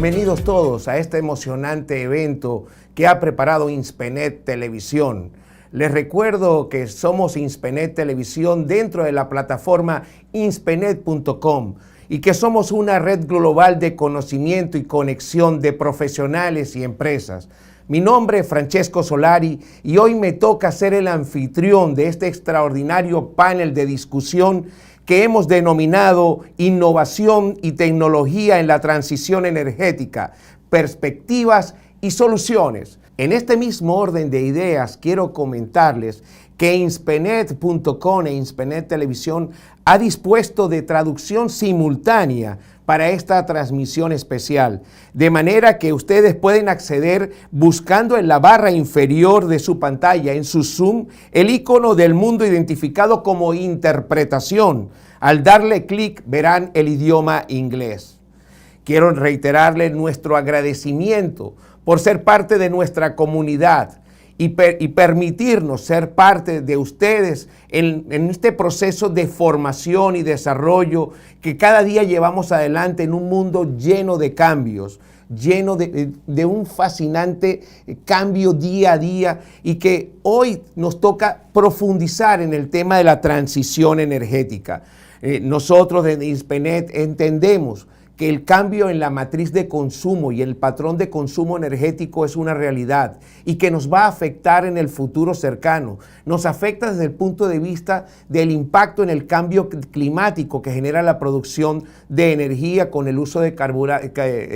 Bienvenidos todos a este emocionante evento que ha preparado Inspenet Televisión. Les recuerdo que somos Inspenet Televisión dentro de la plataforma inspenet.com y que somos una red global de conocimiento y conexión de profesionales y empresas. Mi nombre es Francesco Solari y hoy me toca ser el anfitrión de este extraordinario panel de discusión que hemos denominado Innovación y Tecnología en la Transición Energética, Perspectivas y Soluciones. En este mismo orden de ideas quiero comentarles que Inspenet.com e Inspenet Televisión ha dispuesto de traducción simultánea para esta transmisión especial, de manera que ustedes pueden acceder buscando en la barra inferior de su pantalla, en su Zoom, el icono del mundo identificado como interpretación. Al darle clic verán el idioma inglés. Quiero reiterarles nuestro agradecimiento por ser parte de nuestra comunidad y permitirnos ser parte de ustedes en este proceso de formación y desarrollo que cada día llevamos adelante en un mundo lleno de cambios, lleno de un fascinante cambio día a día, y que hoy nos toca profundizar en el tema de la transición energética. Nosotros desde Inspenet entendemos que el cambio en la matriz de consumo y el patrón de consumo energético es una realidad y que nos va a afectar en el futuro cercano. Nos afecta desde el punto de vista del impacto en el cambio climático que genera la producción de energía con el uso de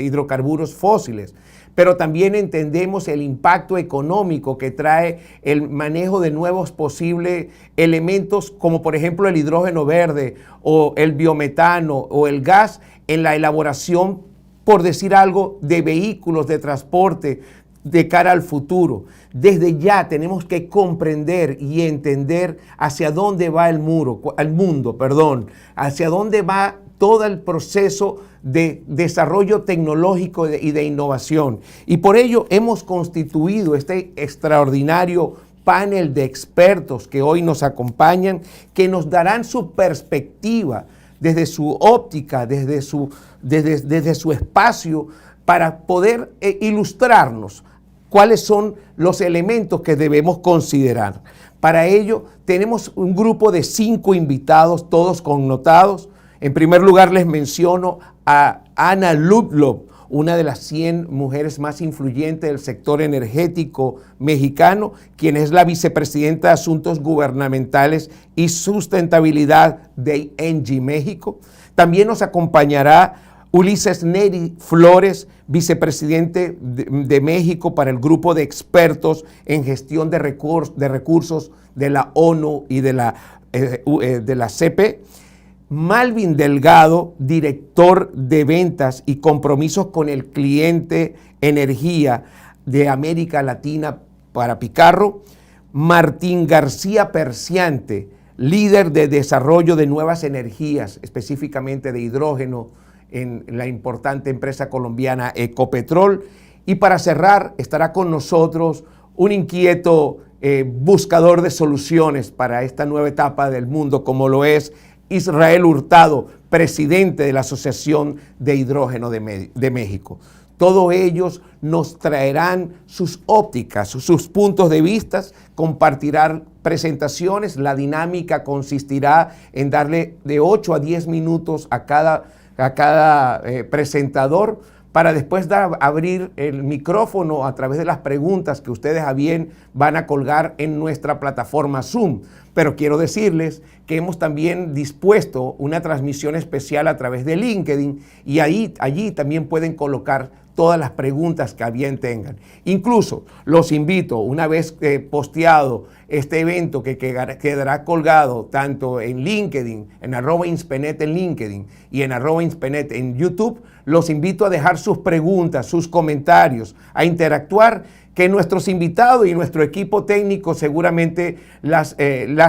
hidrocarburos fósiles. Pero también entendemos el impacto económico que trae el manejo de nuevos posibles elementos como por ejemplo el hidrógeno verde o el biometano o el gas en la elaboración, por decir algo, de vehículos de transporte de cara al futuro. Desde ya tenemos que comprender y entender hacia dónde va el mundo, hacia dónde va todo el proceso de desarrollo tecnológico y de innovación. Y por ello hemos constituido este extraordinario panel de expertos que hoy nos acompañan, que nos darán su perspectiva desde su óptica, desde su espacio, para poder ilustrarnos cuáles son los elementos que debemos considerar. Para ello tenemos un grupo de 5 invitados, todos connotados. En primer lugar les menciono a Ana Ludlow, una de las 100 mujeres más influyentes del sector energético mexicano, quien es la vicepresidenta de Asuntos Gubernamentales y Sustentabilidad de ENGIE México. También nos acompañará Ulises Neri Flores, vicepresidente de México para el grupo de expertos en gestión de recursos de la ONU y de la CP. Malvin Delgado, director de ventas y compromisos con el cliente energía de América Latina para Picarro. Martín García Perciante, líder de desarrollo de nuevas energías, específicamente de hidrógeno en la importante empresa colombiana Ecopetrol. Y para cerrar estará con nosotros un inquieto buscador de soluciones para esta nueva etapa del mundo, como lo es Israel Hurtado, presidente de la Asociación de Hidrógeno de México. Todos ellos nos traerán sus ópticas, sus puntos de vista, compartirán presentaciones. La dinámica consistirá en darle de 8 a 10 minutos a cada presentador, para después abrir el micrófono a través de las preguntas que ustedes a bien van a colgar en nuestra plataforma Zoom. Pero quiero decirles que hemos también dispuesto una transmisión especial a través de LinkedIn, y allí también pueden colocar todas las preguntas que a bien tengan. Incluso los invito, una vez posteado este evento, que quedará colgado tanto en LinkedIn, en @Inspenet en LinkedIn y en @Inspenet en YouTube, los invito a dejar sus preguntas, sus comentarios, a interactuar, que nuestros invitados y nuestro equipo técnico seguramente las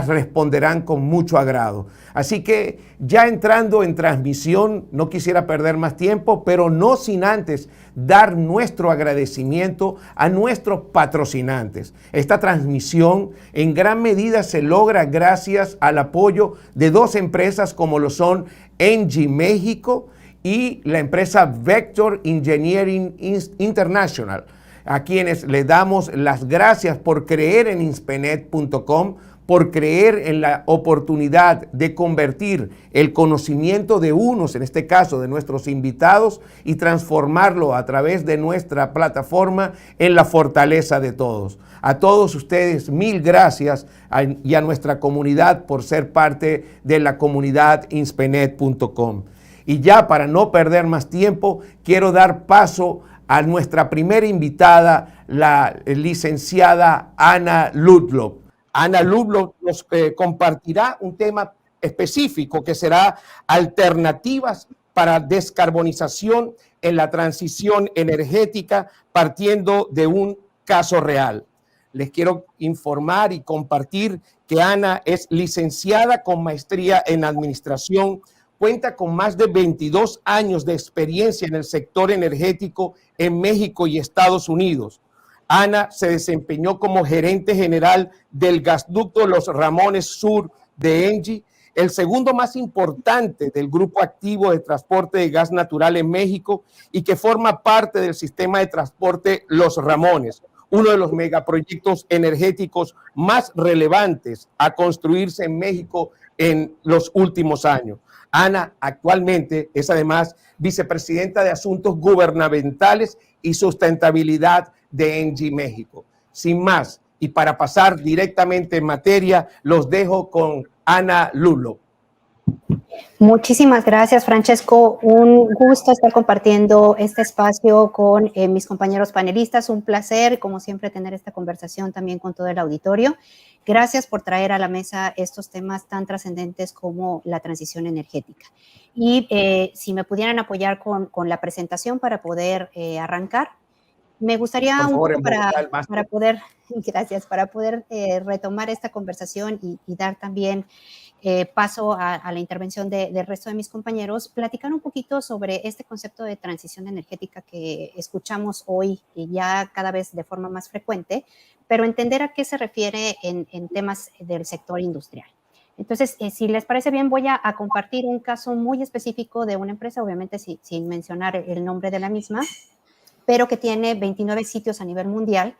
responderán con mucho agrado. Así que ya entrando en transmisión, no quisiera perder más tiempo, pero no sin antes dar nuestro agradecimiento a nuestros patrocinantes. Esta transmisión en gran medida se logra gracias al apoyo de 2 empresas como lo son ENGIE México y la empresa Vector Engineering International, a quienes le damos las gracias por creer en inspenet.com, por creer en la oportunidad de convertir el conocimiento de unos, en este caso de nuestros invitados, y transformarlo a través de nuestra plataforma en la fortaleza de todos. A todos ustedes, mil gracias y a nuestra comunidad por ser parte de la comunidad inspenet.com. Y ya para no perder más tiempo, quiero dar paso a nuestra primera invitada, la licenciada Ana Ludlow. Ana Ludlow nos compartirá un tema específico que será alternativas para descarbonización en la transición energética partiendo de un caso real. Les quiero informar y compartir que Ana es licenciada con maestría en administración, cuenta con más de 22 años de experiencia en el sector energético en México y Estados Unidos. Ana se desempeñó como gerente general del Gasducto Los Ramones Sur de ENGIE, el segundo más importante del grupo activo de transporte de gas natural en México y que forma parte del sistema de transporte Los Ramones, uno de los megaproyectos energéticos más relevantes a construirse en México en los últimos años. Ana actualmente es además vicepresidenta de Asuntos Gubernamentales y Sustentabilidad de ENGIE México. Sin más, y para pasar directamente en materia, los dejo con Ana Ludlow. Muchísimas gracias, Francesco. Un gusto estar compartiendo este espacio con mis compañeros panelistas. Un placer, como siempre, tener esta conversación también con todo el auditorio. Gracias por traer a la mesa estos temas tan trascendentes como la transición energética. Y si me pudieran apoyar con la presentación para poder arrancar. Me gustaría un poco para poder, gracias, para poder retomar esta conversación y dar también paso a la intervención del resto de mis compañeros, platicar un poquito sobre este concepto de transición energética que escuchamos hoy y ya cada vez de forma más frecuente, pero entender a qué se refiere en temas del sector industrial. Entonces, si les parece bien, voy a compartir un caso muy específico de una empresa, obviamente sin mencionar el nombre de la misma, pero que tiene 29 sitios a nivel mundial.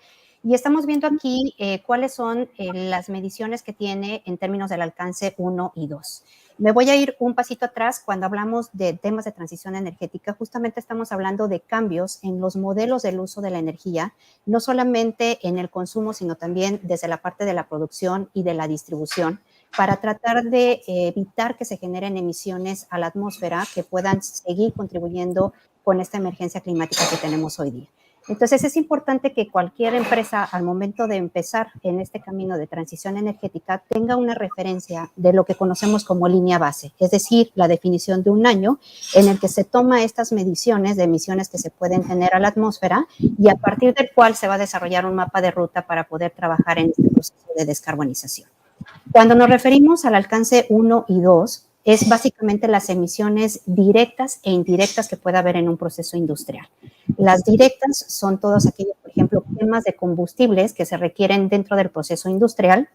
Y estamos viendo aquí cuáles son las mediciones que tiene en términos del alcance 1 y 2. Me voy a ir un pasito atrás. Cuando hablamos de temas de transición energética, justamente estamos hablando de cambios en los modelos del uso de la energía, no solamente en el consumo, sino también desde la parte de la producción y de la distribución, para tratar de evitar que se generen emisiones a la atmósfera que puedan seguir contribuyendo con esta emergencia climática que tenemos hoy día. Entonces, es importante que cualquier empresa, al momento de empezar en este camino de transición energética, tenga una referencia de lo que conocemos como línea base, es decir, la definición de un año en el que se toma estas mediciones de emisiones que se pueden tener a la atmósfera y a partir del cual se va a desarrollar un mapa de ruta para poder trabajar en este proceso de descarbonización. Cuando nos referimos al alcance 1 y 2, es básicamente las emisiones directas e indirectas que puede haber en un proceso industrial. Las directas son todos aquellos, por ejemplo, temas de combustibles que se requieren dentro del proceso industrial.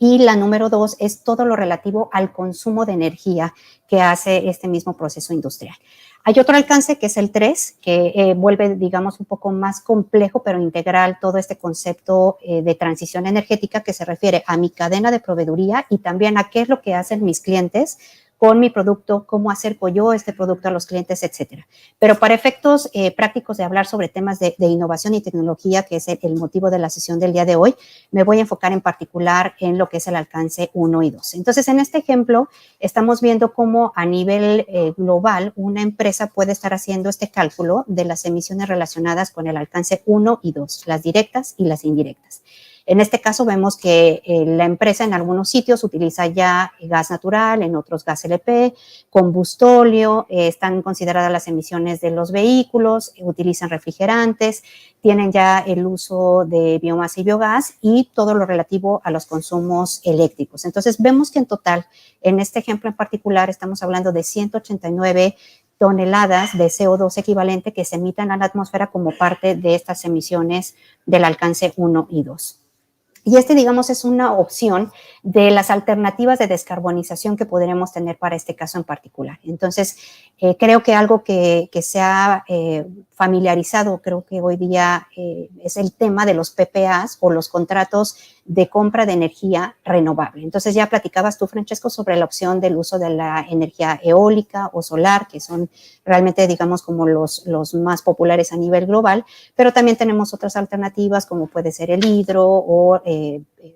Y la número 2 es todo lo relativo al consumo de energía que hace este mismo proceso industrial. Hay otro alcance que es el 3, que vuelve, digamos, un poco más complejo, pero integral todo este concepto de transición energética que se refiere a mi cadena de proveeduría y también a qué es lo que hacen mis clientes con mi producto, cómo acerco yo este producto a los clientes, etcétera. Pero para efectos prácticos de hablar sobre temas de innovación y tecnología, que es el motivo de la sesión del día de hoy, me voy a enfocar en particular en lo que es el alcance 1 y 2. Entonces, en este ejemplo, estamos viendo cómo a nivel global una empresa puede estar haciendo este cálculo de las emisiones relacionadas con el alcance 1 y 2, las directas y las indirectas. En este caso vemos que la empresa en algunos sitios utiliza ya gas natural, en otros gas LP, combustóleo, están consideradas las emisiones de los vehículos, utilizan refrigerantes, tienen ya el uso de biomasa y biogás y todo lo relativo a los consumos eléctricos. Entonces vemos que en total, en este ejemplo en particular, estamos hablando de 189 toneladas de CO2 equivalente que se emitan a la atmósfera como parte de estas emisiones del alcance 1 y 2. Y digamos, es una opción de las alternativas de descarbonización que podremos tener para este caso en particular. Entonces, Creo que algo que se ha familiarizado, creo que hoy día es el tema de los PPAs o los contratos de compra de energía renovable. Entonces ya platicabas tú, Francesco, sobre la opción del uso de la energía eólica o solar, que son realmente, digamos, como los más populares a nivel global, pero también tenemos otras alternativas como puede ser el hidro o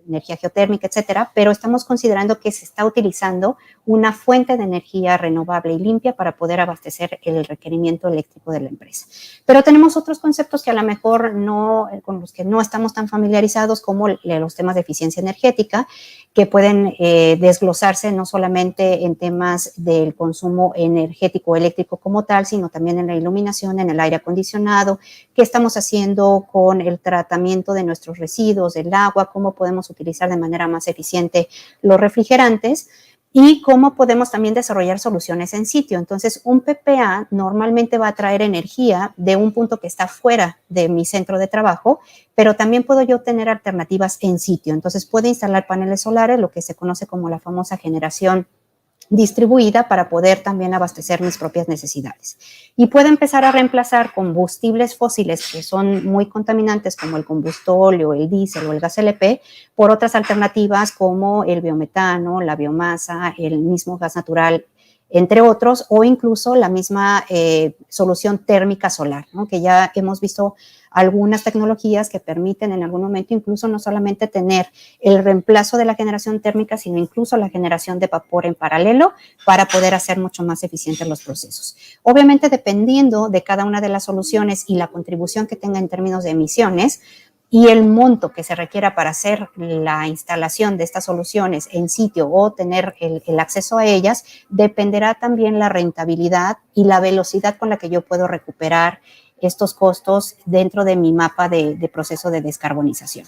energía geotérmica, etcétera, pero estamos considerando que se está utilizando una fuente de energía renovable y limpia para poder abastecer el requerimiento eléctrico de la empresa. Pero tenemos otros conceptos que a lo mejor no, con los que no estamos tan familiarizados, como los temas de eficiencia energética, que pueden desglosarse no solamente en temas del consumo energético eléctrico como tal, sino también en la iluminación, en el aire acondicionado, qué estamos haciendo con el tratamiento de nuestros residuos, del agua, cómo podemos utilizar de manera más eficiente los refrigerantes, y cómo podemos también desarrollar soluciones en sitio. Entonces, un PPA normalmente va a traer energía de un punto que está fuera de mi centro de trabajo, pero también puedo yo tener alternativas en sitio. Entonces, puedo instalar paneles solares, lo que se conoce como la famosa generación distribuida, para poder también abastecer mis propias necesidades. Y puede empezar a reemplazar combustibles fósiles que son muy contaminantes, como el combustóleo, el diésel o el gas LP, por otras alternativas como el biometano, la biomasa, el mismo gas natural, entre otros, o incluso la misma solución térmica solar, ¿no? Que ya hemos visto algunas tecnologías que permiten en algún momento incluso no solamente tener el reemplazo de la generación térmica, sino incluso la generación de vapor en paralelo, para poder hacer mucho más eficientes los procesos. Obviamente, dependiendo de cada una de las soluciones y la contribución que tenga en términos de emisiones, y el monto que se requiera para hacer la instalación de estas soluciones en sitio o tener el acceso a ellas, dependerá también la rentabilidad y la velocidad con la que yo puedo recuperar estos costos dentro de mi mapa de proceso de descarbonización.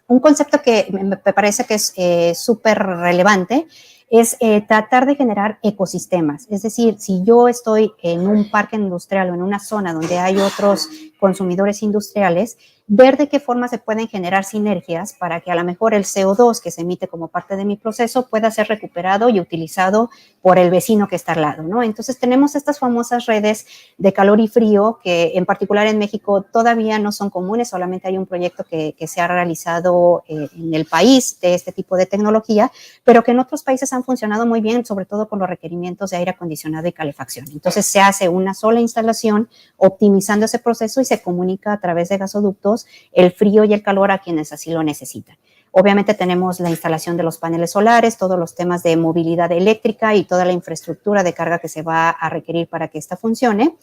Un concepto que me parece que es súper relevante es tratar de generar ecosistemas. Es decir, si yo estoy en un parque industrial o en una zona donde hay otros consumidores industriales, ver de qué forma se pueden generar sinergias para que a lo mejor el CO2 que se emite como parte de mi proceso pueda ser recuperado y utilizado por el vecino que está al lado, ¿no? Entonces tenemos estas famosas redes de calor y frío que en particular en México todavía no son comunes, solamente hay un proyecto que se ha realizado en el país de este tipo de tecnología, pero que en otros países han funcionado muy bien, sobre todo con los requerimientos de aire acondicionado y calefacción. Entonces se hace una sola instalación optimizando ese proceso y se comunica a través de gasoductos el frío y el calor a quienes así lo necesitan. Obviamente tenemos la instalación de los paneles solares, todos los temas de movilidad eléctrica y toda la infraestructura de carga que se va a requerir para que esta funcione.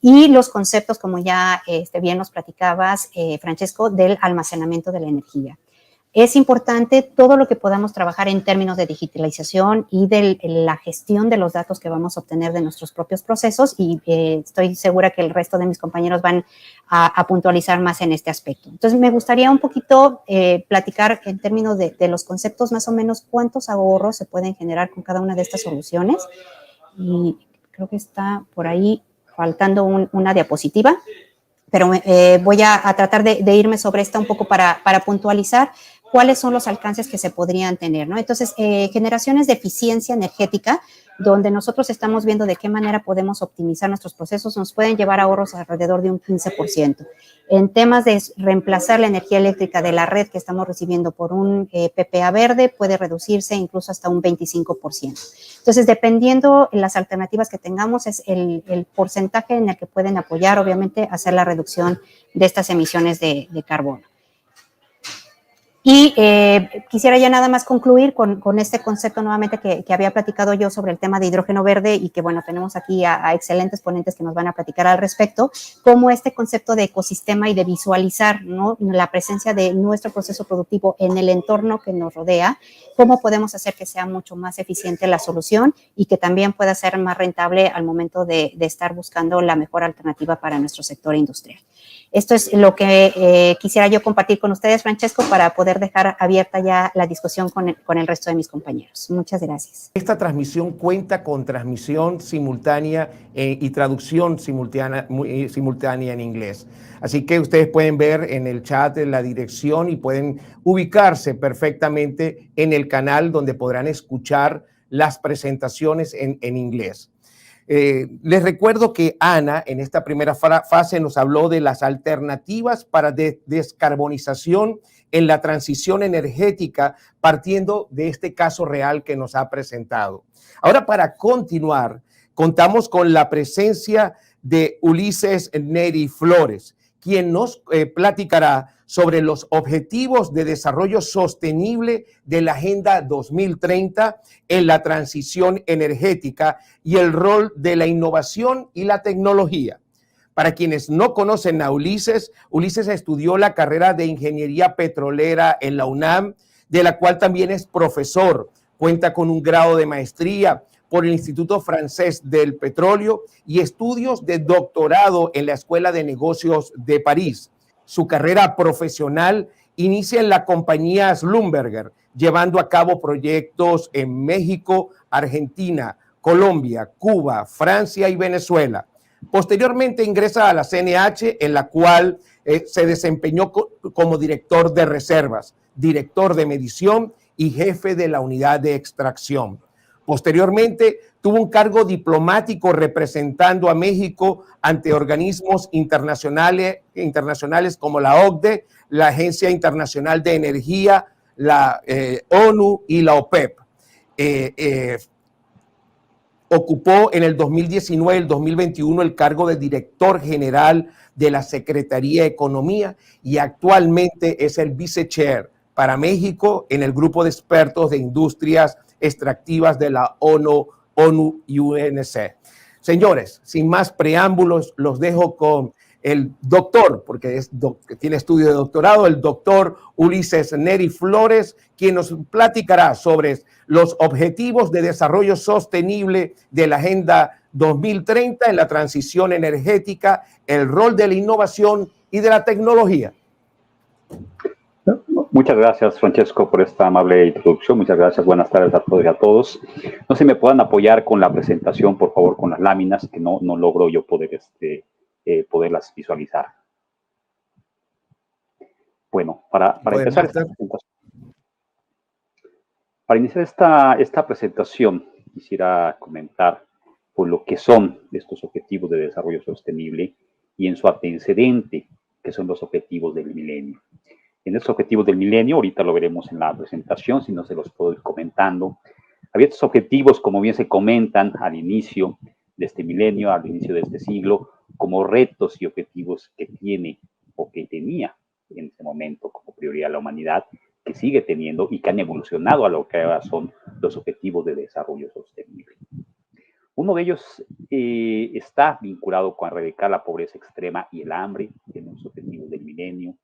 Y los conceptos, como ya bien nos platicabas, Francesco, del almacenamiento de la energía. Es importante todo lo que podamos trabajar en términos de digitalización y de la gestión de los datos que vamos a obtener de nuestros propios procesos, y estoy segura que el resto de mis compañeros van a puntualizar más en este aspecto. Entonces, me gustaría un poquito platicar en términos de los conceptos, más o menos cuántos ahorros se pueden generar con cada una de estas soluciones. Y creo que está por ahí faltando una diapositiva, pero voy a tratar de irme sobre esta un poco para puntualizar cuáles son los alcances que se podrían tener, ¿no? Entonces, generaciones de eficiencia energética, donde nosotros estamos viendo de qué manera podemos optimizar nuestros procesos, nos pueden llevar a ahorros alrededor de un 15%. En temas de reemplazar la energía eléctrica de la red que estamos recibiendo por un PPA verde, puede reducirse incluso hasta un 25%. Entonces, dependiendo de las alternativas que tengamos, es el porcentaje en el que pueden apoyar, obviamente, hacer la reducción de estas emisiones de carbono. Y quisiera ya nada más concluir con este concepto nuevamente que había platicado yo sobre el tema de hidrógeno verde, y que, bueno, tenemos aquí a excelentes ponentes que nos van a platicar al respecto, como este concepto de ecosistema y de visualizar, ¿no?, la presencia de nuestro proceso productivo en el entorno que nos rodea, cómo podemos hacer que sea mucho más eficiente la solución y que también pueda ser más rentable al momento de estar buscando la mejor alternativa para nuestro sector industrial. Esto es lo que quisiera yo compartir con ustedes, Francesco, para poder dejar abierta ya la discusión con el resto de mis compañeros. Muchas gracias. Esta transmisión cuenta con transmisión simultánea y traducción simultánea en inglés. Así que ustedes pueden ver en el chat la dirección y pueden ubicarse perfectamente en el canal donde podrán escuchar las presentaciones en inglés. Les recuerdo que Ana en esta primera fase nos habló de las alternativas para descarbonización en la transición energética, partiendo de este caso real que nos ha presentado. Ahora, para continuar, contamos con la presencia de Ulises Neri Flores, quien nos platicará sobre los objetivos de desarrollo sostenible de la Agenda 2030 en la transición energética y el rol de la innovación y la tecnología. Para quienes no conocen a Ulises, Ulises estudió la carrera de Ingeniería Petrolera en la UNAM, de la cual también es profesor. Cuenta con un grado de maestría por el Instituto Francés del Petróleo y estudios de doctorado en la Escuela de Negocios de París. Su carrera profesional inicia en la compañía Schlumberger, llevando a cabo proyectos en México, Argentina, Colombia, Cuba, Francia y Venezuela. Posteriormente ingresa a la CNH, en la cual se desempeñó como director de reservas, director de medición y jefe de la unidad de extracción. Posteriormente, tuvo un cargo diplomático representando a México ante organismos internacionales como la OCDE, la Agencia Internacional de Energía, la ONU y la OPEP. Ocupó en el 2019 y el 2021 el cargo de director general de la Secretaría de Economía y actualmente es el vice-chair para México en el grupo de expertos de industrias extractivas de la ONU y UNC. Señores, sin más preámbulos, los dejo con el doctor, porque tiene estudio de doctorado, el doctor Ulises Neri Flores, quien nos platicará sobre los objetivos de desarrollo sostenible de la Agenda 2030 en la transición energética, el rol de la innovación y de la tecnología. Muchas gracias, Francesco, por esta amable introducción. Muchas gracias. Buenas tardes a todos y a todos. No sé si me puedan apoyar con la presentación, por favor, con las láminas, que no logro yo poderlas visualizar. Bueno, para empezar esta presentación. Para iniciar esta presentación, quisiera comentar por lo que son estos objetivos de desarrollo sostenible y en su antecedente, que son los objetivos del milenio. En estos objetivos del milenio, ahorita lo veremos en la presentación, si no se los puedo ir comentando. Había estos objetivos, como bien se comentan al inicio de este milenio, al inicio de este siglo, como retos y objetivos que tiene o que tenía en este momento como prioridad la humanidad, que sigue teniendo y que han evolucionado a lo que ahora son los objetivos de desarrollo sostenible. Uno de ellos está vinculado con erradicar la pobreza extrema y el hambre, en los objetivos del milenio,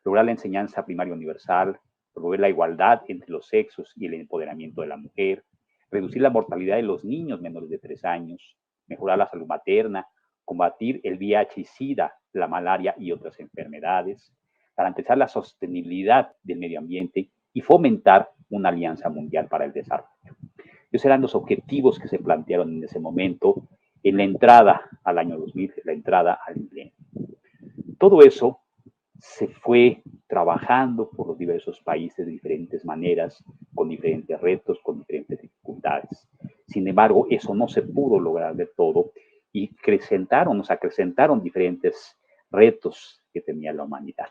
lograr la enseñanza primaria universal, promover la igualdad entre los sexos y el empoderamiento de la mujer, reducir la mortalidad de los niños menores de 3 años, mejorar la salud materna, combatir el VIH y SIDA, la malaria y otras enfermedades, garantizar la sostenibilidad del medio ambiente y fomentar una alianza mundial para el desarrollo. Esos eran los objetivos que se plantearon en ese momento, en la entrada al año 2000, la entrada al milenio. Todo eso se fue trabajando por los diversos países de diferentes maneras, con diferentes retos, con diferentes dificultades. Sin embargo, eso no se pudo lograr de todo y nos acrecentaron diferentes retos que tenía la humanidad.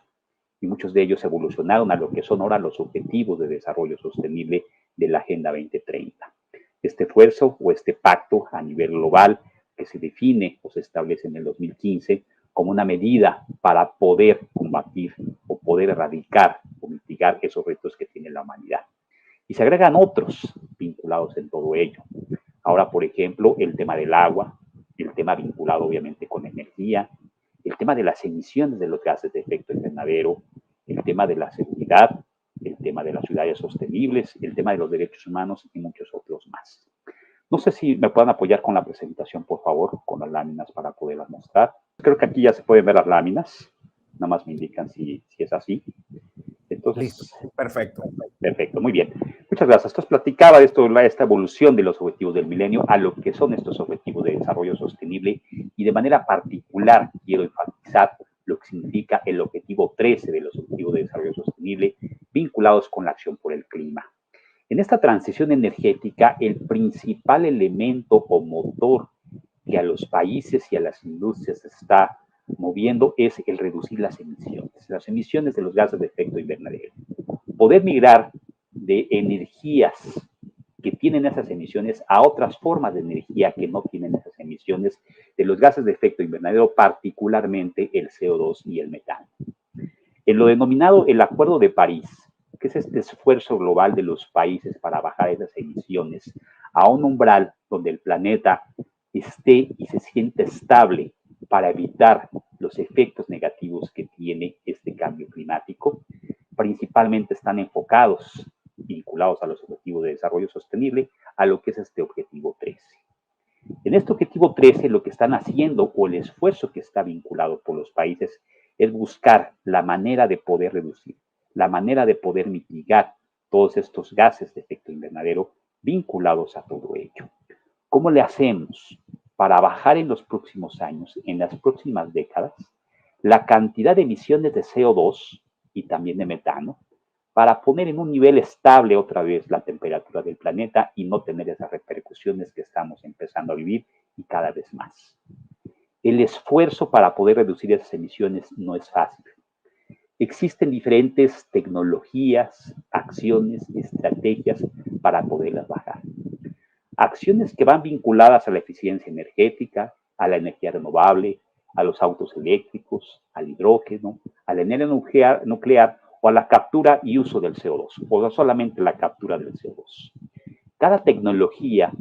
Y muchos de ellos evolucionaron a lo que son ahora los objetivos de desarrollo sostenible de la Agenda 2030. Este esfuerzo o este pacto a nivel global que se define o se establece en el 2015 como una medida para poder combatir o poder erradicar o mitigar esos retos que tiene la humanidad. Y se agregan otros vinculados en todo ello. Ahora, por ejemplo, el tema del agua, el tema vinculado obviamente con la energía, el tema de las emisiones de los gases de efecto invernadero, el tema de la seguridad, el tema de las ciudades sostenibles, el tema de los derechos humanos y muchos otros más. No sé si me puedan apoyar con la presentación, por favor, con las láminas para poderlas mostrar. Creo que aquí ya se pueden ver las láminas. Nada más me indican si es así. Entonces, listo, perfecto. Perfecto, muy bien. Muchas gracias. Entonces, platicaba de esta evolución de los objetivos del milenio a lo que son estos objetivos de desarrollo sostenible y de manera particular quiero enfatizar lo que significa el objetivo 13 de los objetivos de desarrollo sostenible vinculados con la acción por el clima. En esta transición energética, el principal elemento o motor que a los países y a las industrias se está moviendo es el reducir las emisiones de los gases de efecto invernadero. Poder migrar de energías que tienen esas emisiones a otras formas de energía que no tienen esas emisiones de los gases de efecto invernadero, particularmente el CO2 y el metano. En lo denominado el Acuerdo de París, que es este esfuerzo global de los países para bajar esas emisiones a un umbral donde el planeta esté y se sienta estable para evitar los efectos negativos que tiene este cambio climático, principalmente están enfocados, vinculados a los objetivos de desarrollo sostenible, a lo que es este objetivo 13. En este objetivo 13, lo que están haciendo o el esfuerzo que está vinculado por los países es buscar la manera de poder reducir, la manera de poder mitigar todos estos gases de efecto invernadero vinculados a todo ello. ¿Cómo le hacemos para bajar en los próximos años, en las próximas décadas, la cantidad de emisiones de CO2 y también de metano, para poner en un nivel estable otra vez la temperatura del planeta y no tener esas repercusiones que estamos empezando a vivir y cada vez más? El esfuerzo para poder reducir esas emisiones no es fácil. Existen diferentes tecnologías, acciones, estrategias para poderlas bajar. Acciones que van vinculadas a la eficiencia energética, a la energía renovable, a los autos eléctricos, al hidrógeno, a la energía nuclear o a la captura y uso del CO2, o solamente la captura del CO2. Cada tecnología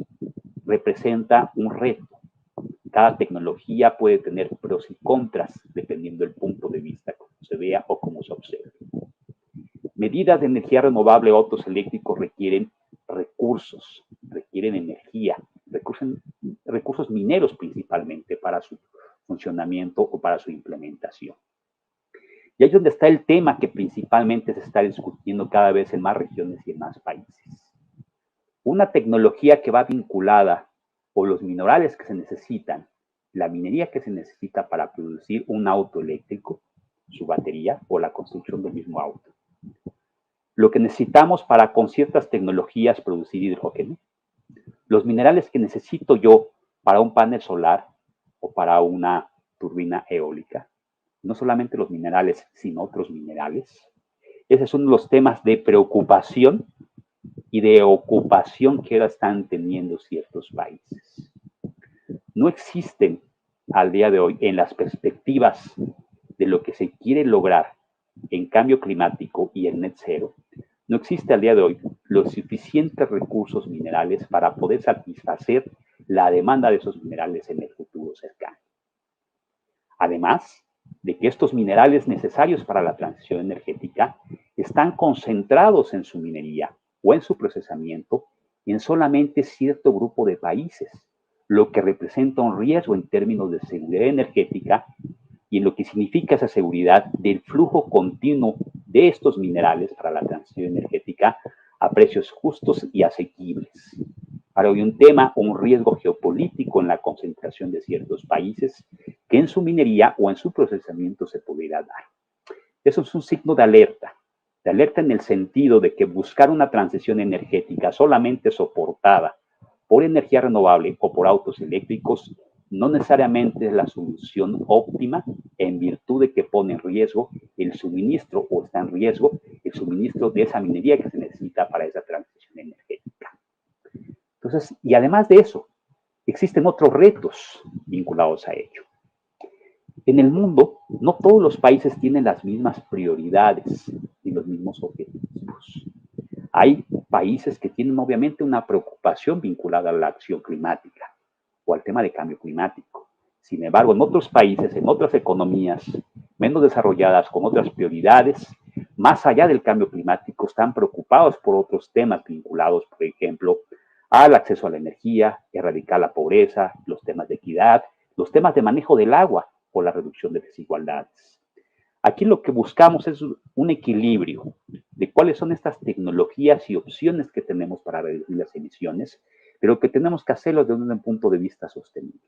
representa un reto. Cada tecnología puede tener pros y contras dependiendo del punto de vista como se vea o como se observe. Medidas de energía renovable o autos eléctricos requieren recursos, requieren energía, recursos mineros principalmente para su funcionamiento o para su implementación. Y ahí es donde está el tema que principalmente se está discutiendo cada vez en más regiones y en más países. Una tecnología que va vinculada por los minerales que se necesitan, la minería que se necesita para producir un auto eléctrico, su batería o la construcción del mismo auto. Lo que necesitamos para con ciertas tecnologías producir hidrógeno, los minerales que necesito yo para un panel solar o para una turbina eólica, no solamente los minerales, sino otros minerales. Ese es uno de los temas de preocupación y de ocupación que ahora están teniendo ciertos países. No existen al día de hoy en las perspectivas de lo que se quiere lograr en cambio climático y en net cero, no existe al día de hoy los suficientes recursos minerales para poder satisfacer la demanda de esos minerales en el futuro cercano. Además de que estos minerales necesarios para la transición energética están concentrados en su minería o en su procesamiento en solamente cierto grupo de países, lo que representa un riesgo en términos de seguridad energética y en lo que significa esa seguridad del flujo continuo de estos minerales para la transición energética a precios justos y asequibles. Ahora hay un tema o un riesgo geopolítico en la concentración de ciertos países que en su minería o en su procesamiento se pudiera dar. Eso es un signo de alerta en el sentido de que buscar una transición energética solamente soportada por energía renovable o por autos eléctricos no necesariamente es la solución óptima en virtud de que pone en riesgo el suministro o está en riesgo el suministro de esa minería que se necesita para esa transición energética. Entonces, y además de eso, existen otros retos vinculados a ello. En el mundo, no todos los países tienen las mismas prioridades ni los mismos objetivos. Hay países que tienen obviamente una preocupación vinculada a la acción climática o al tema de cambio climático. Sin embargo, en otros países, en otras economías menos desarrolladas, con otras prioridades, más allá del cambio climático, están preocupados por otros temas vinculados, por ejemplo, al acceso a la energía, erradicar la pobreza, los temas de equidad, los temas de manejo del agua o la reducción de desigualdades. Aquí lo que buscamos es un equilibrio de cuáles son estas tecnologías y opciones que tenemos para reducir las emisiones, pero que tenemos que hacerlo desde un punto de vista sostenible.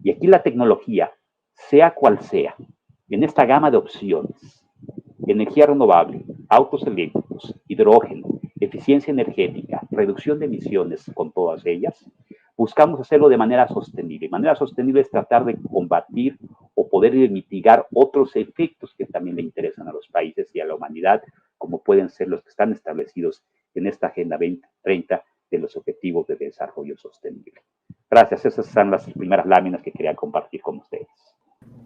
Y aquí la tecnología, sea cual sea, en esta gama de opciones, energía renovable, autos eléctricos, hidrógeno, eficiencia energética, reducción de emisiones con todas ellas, buscamos hacerlo de manera sostenible. Manera sostenible es tratar de combatir o poder mitigar otros efectos que también le interesan a los países y a la humanidad, como pueden ser los que están establecidos en esta Agenda 2030 de los Objetivos de Desarrollo Sostenible. Gracias, esas son las primeras láminas que quería compartir con ustedes.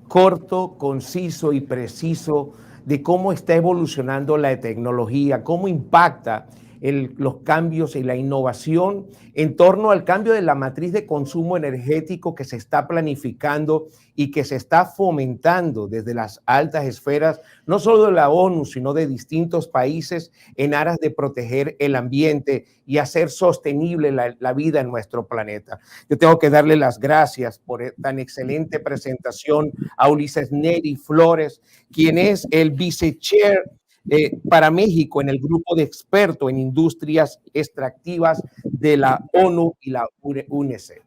Corto, conciso y preciso de cómo está evolucionando la tecnología, cómo impacta los cambios y la innovación en torno al cambio de la matriz de consumo energético que se está planificando y que se está fomentando desde las altas esferas, no solo de la ONU, sino de distintos países en aras de proteger el ambiente y hacer sostenible la vida en nuestro planeta. Yo tengo que darle las gracias por tan excelente presentación a Ulises Neri Flores, quien es el vice-chair para México en el grupo de expertos en industrias extractivas de la ONU y la UNECE.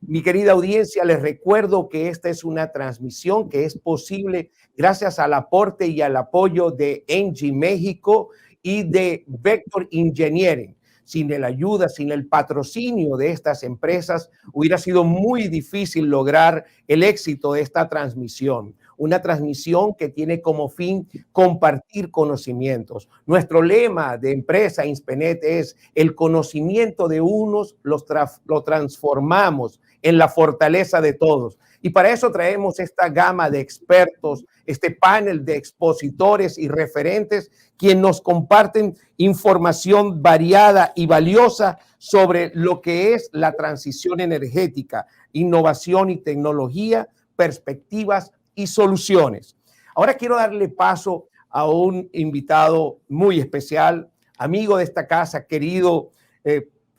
Mi querida audiencia, les recuerdo que esta es una transmisión que es posible gracias al aporte y al apoyo de Engie México y de Vector Engineering. Sin la ayuda, sin el patrocinio de estas empresas, hubiera sido muy difícil lograr el éxito de esta transmisión. Una transmisión que tiene como fin compartir conocimientos. Nuestro lema de empresa Inspenet es: el conocimiento de unos lo transformamos en la fortaleza de todos. Y para eso traemos esta gama de expertos, este panel de expositores y referentes, quienes nos comparten información variada y valiosa sobre lo que es la transición energética, innovación y tecnología, perspectivas y soluciones. Ahora quiero darle paso a un invitado muy especial, amigo de esta casa, querido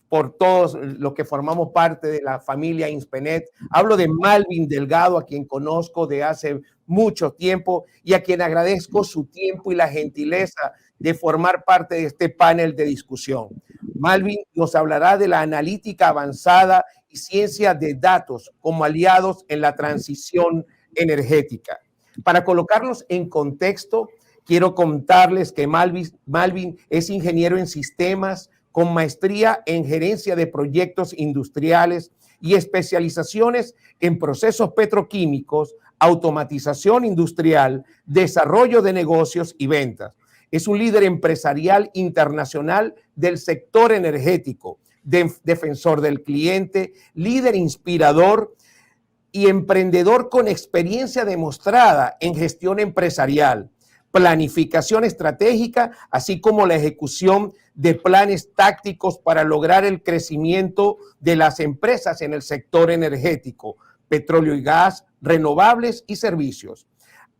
por todos los que formamos parte de la familia Inspenet. Hablo de Malvin Delgado, a quien conozco de hace mucho tiempo y a quien agradezco su tiempo y la gentileza de formar parte de este panel de discusión. Malvin nos hablará de la analítica avanzada y ciencia de datos como aliados en la transición energética. Para colocarlos en contexto, quiero contarles que Malvin es ingeniero en sistemas con maestría en gerencia de proyectos industriales y especializaciones en procesos petroquímicos, automatización industrial, desarrollo de negocios y ventas. Es un líder empresarial internacional del sector energético, defensor del cliente, líder inspirador y emprendedor con experiencia demostrada en gestión empresarial, planificación estratégica, así como la ejecución de planes tácticos para lograr el crecimiento de las empresas en el sector energético, petróleo y gas, renovables y servicios.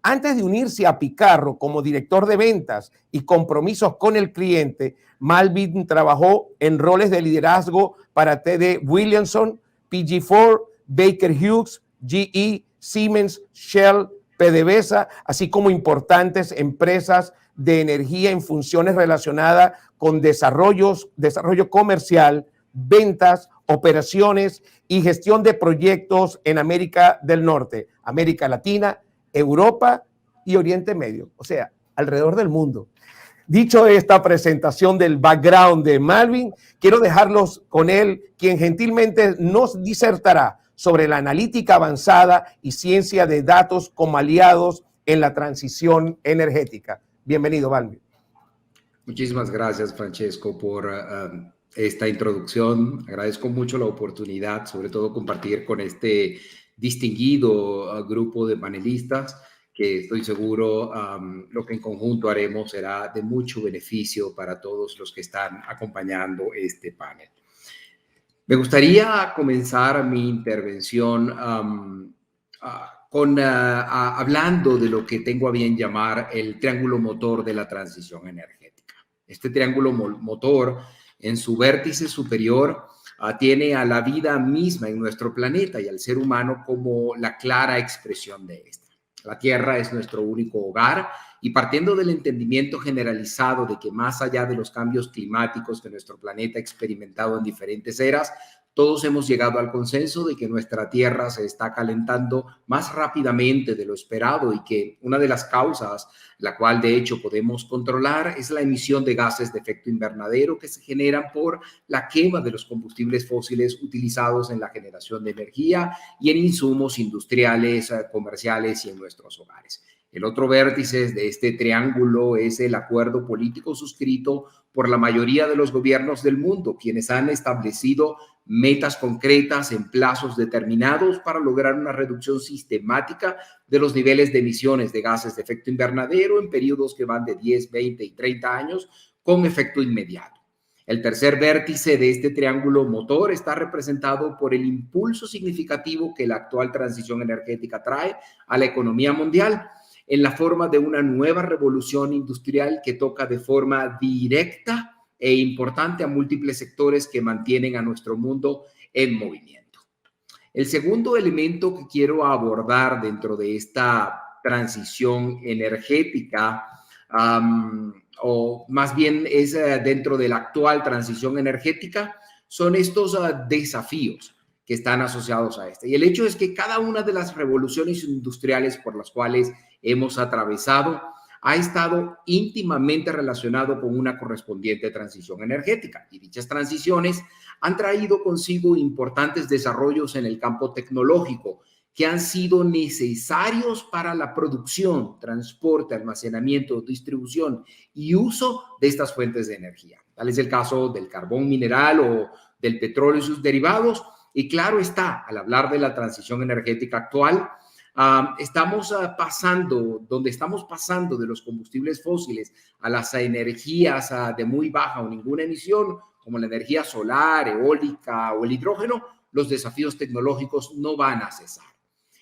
Antes de unirse a Picarro como director de ventas y compromisos con el cliente, Malvin trabajó en roles de liderazgo para TD Williamson, PG4, Baker Hughes, GE, Siemens, Shell, PDVSA, así como importantes empresas de energía en funciones relacionadas con desarrollo comercial, ventas, operaciones y gestión de proyectos en América del Norte, América Latina, Europa y Oriente Medio, o sea, alrededor del mundo. Dicho esta presentación del background de Malvin, quiero dejarlos con él, quien gentilmente nos disertará sobre la analítica avanzada y ciencia de datos como aliados en la transición energética. Bienvenido, Malvin. Muchísimas gracias, Francesco, por esta introducción. Agradezco mucho la oportunidad, sobre todo compartir con este distinguido grupo de panelistas, que estoy seguro lo que en conjunto haremos será de mucho beneficio para todos los que están acompañando este panel. Me gustaría comenzar mi intervención hablando de lo que tengo a bien llamar el triángulo motor de la transición energética. Este triángulo motor, en su vértice superior, tiene a la vida misma en nuestro planeta y al ser humano como la clara expresión de esta. La Tierra es nuestro único hogar y partiendo del entendimiento generalizado de que más allá de los cambios climáticos que nuestro planeta ha experimentado en diferentes eras, todos hemos llegado al consenso de que nuestra Tierra se está calentando más rápidamente de lo esperado y que una de las causas, la cual de hecho podemos controlar, es la emisión de gases de efecto invernadero que se generan por la quema de los combustibles fósiles utilizados en la generación de energía y en insumos industriales, comerciales y en nuestros hogares. El otro vértice de este triángulo es el acuerdo político suscrito por la mayoría de los gobiernos del mundo, quienes han establecido metas concretas en plazos determinados para lograr una reducción sistemática de los niveles de emisiones de gases de efecto invernadero en periodos que van de 10, 20 y 30 años con efecto inmediato. El tercer vértice de este triángulo motor está representado por el impulso significativo que la actual transición energética trae a la economía mundial en la forma de una nueva revolución industrial que toca de forma directa e importante a múltiples sectores que mantienen a nuestro mundo en movimiento. El segundo elemento que quiero abordar dentro de esta transición energética, o más bien es dentro de la actual transición energética, son estos desafíos que están asociados a este. Y el hecho es que cada una de las revoluciones industriales por las cuales hemos atravesado ha estado íntimamente relacionado con una correspondiente transición energética. Y dichas transiciones han traído consigo importantes desarrollos en el campo tecnológico que han sido necesarios para la producción, transporte, almacenamiento, distribución y uso de estas fuentes de energía. Tal es el caso del carbón mineral o del petróleo y sus derivados. Y claro está, al hablar de la transición energética actual, estamos pasando de los combustibles fósiles a las energías de muy baja o ninguna emisión, como la energía solar, eólica o el hidrógeno. Los desafíos tecnológicos no van a cesar.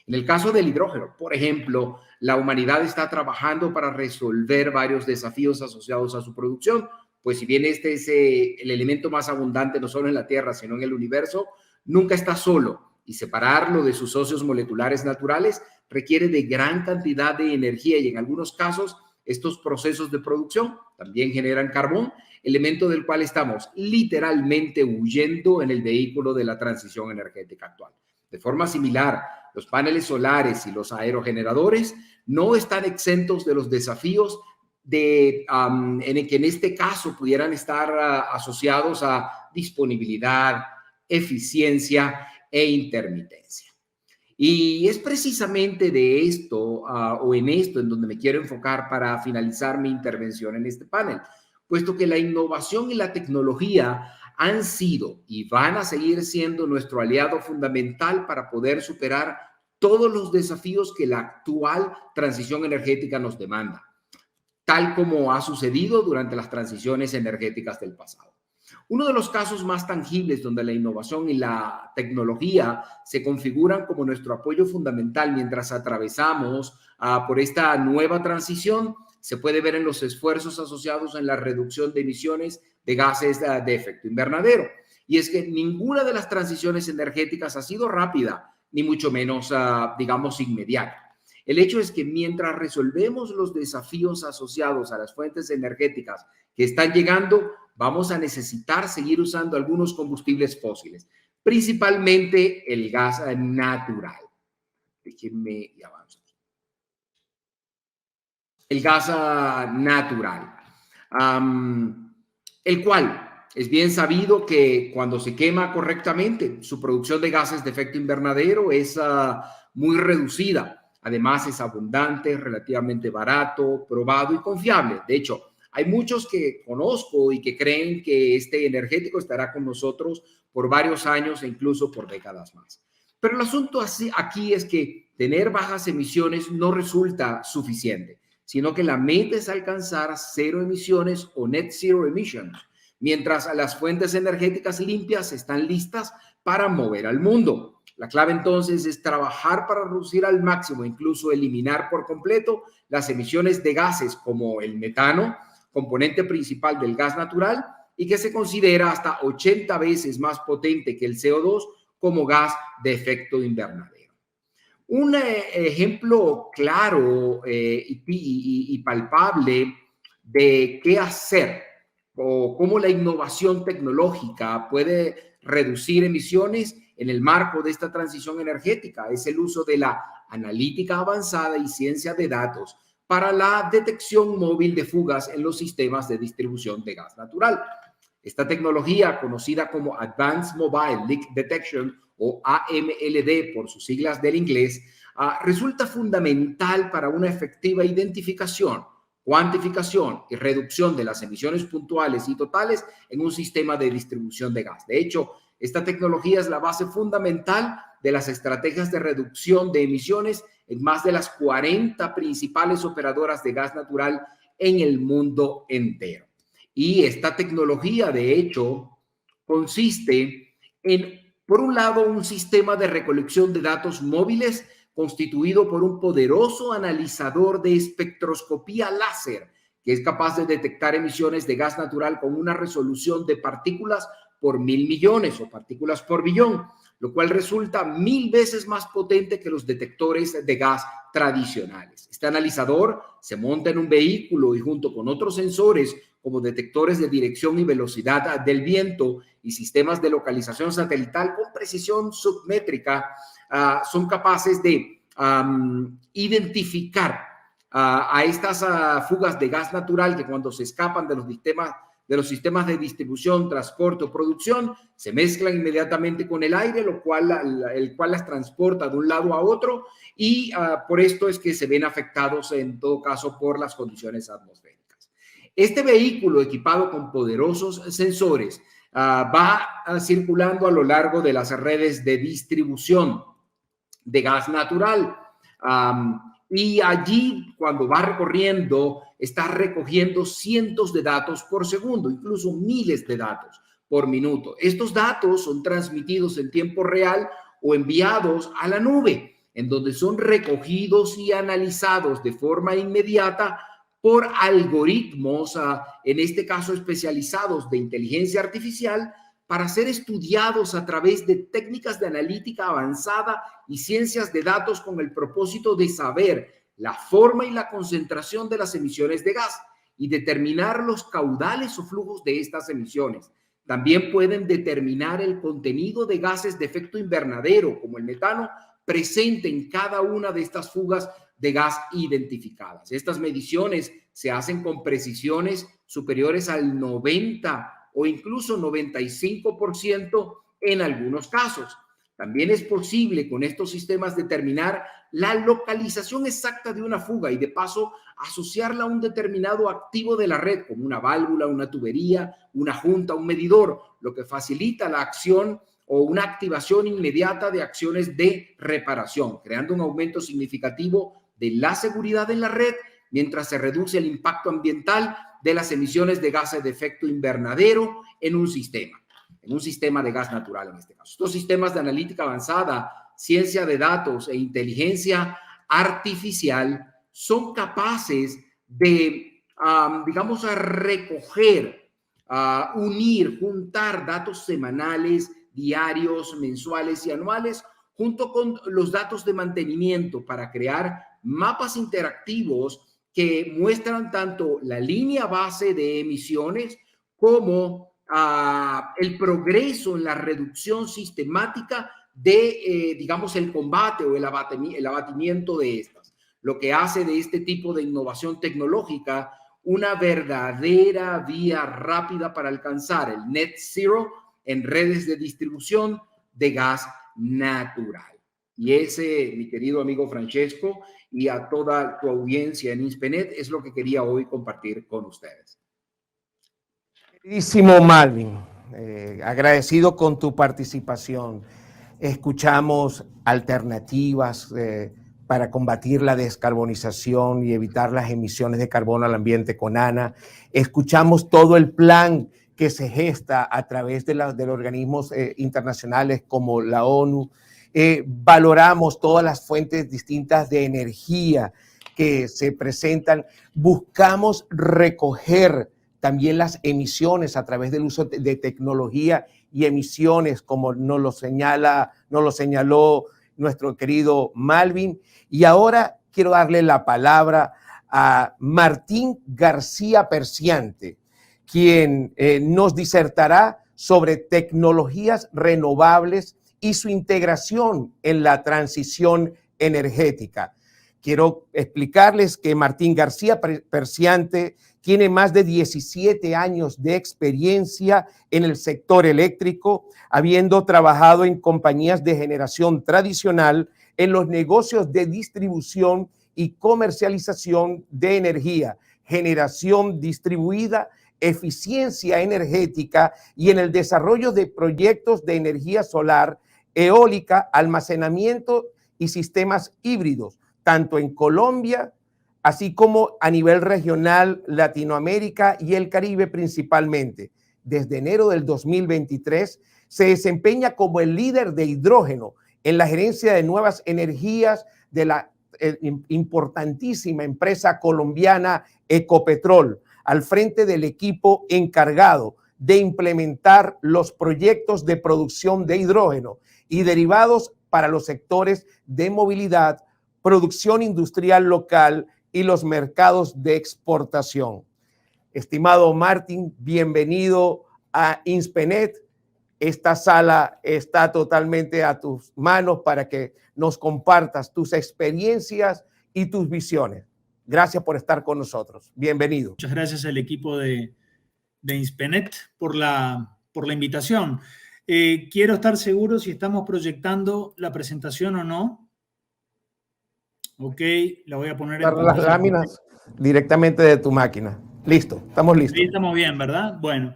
En el caso del hidrógeno, por ejemplo, la humanidad está trabajando para resolver varios desafíos asociados a su producción, pues si bien este es el elemento más abundante no solo en la Tierra, sino en el universo, nunca está solo, y separarlo de sus socios moleculares naturales requiere de gran cantidad de energía y en algunos casos estos procesos de producción también generan carbón, elemento del cual estamos literalmente huyendo en el vehículo de la transición energética actual. De forma similar, los paneles solares y los aerogeneradores no están exentos de los desafíos en el que en este caso pudieran estar asociados a disponibilidad, eficiencia e intermitencia. Y es precisamente de esto o en esto en donde me quiero enfocar para finalizar mi intervención en este panel, puesto que la innovación y la tecnología han sido y van a seguir siendo nuestro aliado fundamental para poder superar todos los desafíos que la actual transición energética nos demanda, tal como ha sucedido durante las transiciones energéticas del pasado. Uno de los casos más tangibles donde la innovación y la tecnología se configuran como nuestro apoyo fundamental mientras atravesamos por esta nueva transición se puede ver en los esfuerzos asociados en la reducción de emisiones de gases de efecto invernadero. Y es que ninguna de las transiciones energéticas ha sido rápida, ni mucho menos, digamos, inmediata. El hecho es que mientras resolvemos los desafíos asociados a las fuentes energéticas que están llegando, vamos a necesitar seguir usando algunos combustibles fósiles, principalmente el gas natural. Déjenme y avanzo. El gas natural, el cual es bien sabido que cuando se quema correctamente, su producción de gases de efecto invernadero es muy reducida. Además, es abundante, relativamente barato, probado y confiable. De hecho, hay muchos que conozco y que creen que este energético estará con nosotros por varios años e incluso por décadas más. Pero el asunto aquí es que tener bajas emisiones no resulta suficiente, sino que la meta es alcanzar cero emisiones o net zero emissions, mientras las fuentes energéticas limpias están listas para mover al mundo. La clave entonces es trabajar para reducir al máximo, incluso eliminar por completo las emisiones de gases como el metano, componente principal del gas natural y que se considera hasta 80 veces más potente que el CO2 como gas de efecto invernadero. Un ejemplo claro y palpable de qué hacer o cómo la innovación tecnológica puede reducir emisiones en el marco de esta transición energética. Es el uso de la analítica avanzada y ciencia de datos para la detección móvil de fugas en los sistemas de distribución de gas natural. Esta tecnología, conocida como Advanced Mobile Leak Detection o AMLD por sus siglas del inglés, resulta fundamental para una efectiva identificación, cuantificación y reducción de las emisiones puntuales y totales en un sistema de distribución de gas. De hecho, esta tecnología es la base fundamental de las estrategias de reducción de emisiones en más de las 40 principales operadoras de gas natural en el mundo entero. Y esta tecnología, de hecho, consiste en, por un lado, un sistema de recolección de datos móviles constituido por un poderoso analizador de espectroscopía láser que es capaz de detectar emisiones de gas natural con una resolución de partículas por 1.000 millones o partículas por billón, lo cual resulta 1.000 veces más potente que los detectores de gas tradicionales. Este analizador se monta en un vehículo y junto con otros sensores como detectores de dirección y velocidad del viento y sistemas de localización satelital con precisión submétrica, son capaces de identificar a estas fugas de gas natural que cuando se escapan de los sistemas de distribución, transporte o producción, se mezclan inmediatamente con el aire, el cual las transporta de un lado a otro y por esto es que se ven afectados en todo caso por las condiciones atmosféricas. Este vehículo equipado con poderosos sensores va circulando a lo largo de las redes de distribución de gas natural. Y allí, cuando va recorriendo, está recogiendo cientos de datos por segundo, incluso miles de datos por minuto. Estos datos son transmitidos en tiempo real o enviados a la nube, en donde son recogidos y analizados de forma inmediata por algoritmos, en este caso especializados de inteligencia artificial, para ser estudiados a través de técnicas de analítica avanzada y ciencias de datos con el propósito de saber la forma y la concentración de las emisiones de gas y determinar los caudales o flujos de estas emisiones. También pueden determinar el contenido de gases de efecto invernadero, como el metano, presente en cada una de estas fugas de gas identificadas. Estas mediciones se hacen con precisiones superiores al 90% o incluso 95% en algunos casos. También es posible con estos sistemas determinar la localización exacta de una fuga y de paso asociarla a un determinado activo de la red, como una válvula, una tubería, una junta, un medidor, lo que facilita la acción o una activación inmediata de acciones de reparación, creando un aumento significativo de la seguridad en la red mientras se reduce el impacto ambiental de las emisiones de gases de efecto invernadero en un sistema de gas natural en este caso. Estos sistemas de analítica avanzada, ciencia de datos e inteligencia artificial son capaces de, digamos, recoger, unir, juntar datos semanales, diarios, mensuales y anuales junto con los datos de mantenimiento para crear mapas interactivos que muestran tanto la línea base de emisiones como el progreso en la reducción sistemática de, digamos, el combate o el abatimiento de estas, lo que hace de este tipo de innovación tecnológica una verdadera vía rápida para alcanzar el net zero en redes de distribución de gas natural. Y ese, mi querido amigo Francesco, y a toda tu audiencia en INSPENET, es lo que quería hoy compartir con ustedes. Queridísimo Malvin, agradecido con tu participación. Escuchamos alternativas para combatir la descarbonización y evitar las emisiones de carbono al ambiente con ANA. Escuchamos todo el plan que se gesta a través de los organismos internacionales como la ONU. Valoramos todas las fuentes distintas de energía que se presentan. Buscamos recoger también las emisiones a través del uso de tecnología y emisiones, como nos lo señaló nuestro querido Malvin. Y ahora quiero darle la palabra a Martín García Perciante, quien nos disertará sobre tecnologías renovables y su integración en la transición energética. Quiero explicarles que Martín García Perciante tiene más de 17 años de experiencia en el sector eléctrico, habiendo trabajado en compañías de generación tradicional, en los negocios de distribución y comercialización de energía, generación distribuida, eficiencia energética y en el desarrollo de proyectos de energía solar, eólica, almacenamiento y sistemas híbridos, tanto en Colombia, así como a nivel regional, Latinoamérica y el Caribe principalmente. Desde enero del 2023 se desempeña como el líder de hidrógeno en la gerencia de nuevas energías de la importantísima empresa colombiana Ecopetrol, al frente del equipo encargado de implementar los proyectos de producción de hidrógeno y derivados para los sectores de movilidad, producción industrial local y los mercados de exportación. Estimado Martín, bienvenido a INSPENET. Esta sala está totalmente a tus manos para que nos compartas tus experiencias y tus visiones. Gracias por estar con nosotros. Bienvenido. Muchas gracias al equipo de INSPENET por la invitación. Quiero estar seguro si estamos proyectando la presentación o no. Ok, la voy a poner en las láminas directamente de tu máquina. Listo, estamos listos. Sí, estamos bien, ¿verdad? Bueno.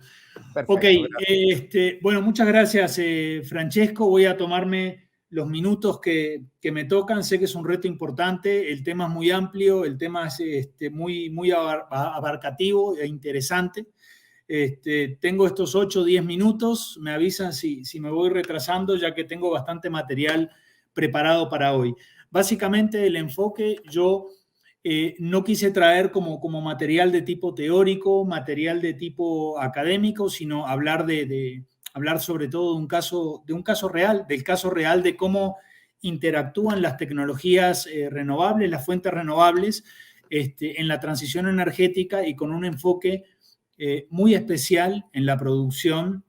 Perfecto, ok, bueno, muchas gracias, Francesco. Voy a tomarme los minutos que me tocan. Sé que es un reto importante. El tema es muy amplio, el tema es muy abarcativo e interesante. Tengo estos 8 o 10 minutos. Me avisan si me voy retrasando, ya que tengo bastante material preparado para hoy. Básicamente, el enfoque yo no quise traer como material de tipo teórico, material de tipo académico, sino hablar hablar sobre todo de un caso real, del caso real de cómo interactúan las tecnologías renovables, las fuentes renovables, en la transición energética y con un enfoque muy especial en la producción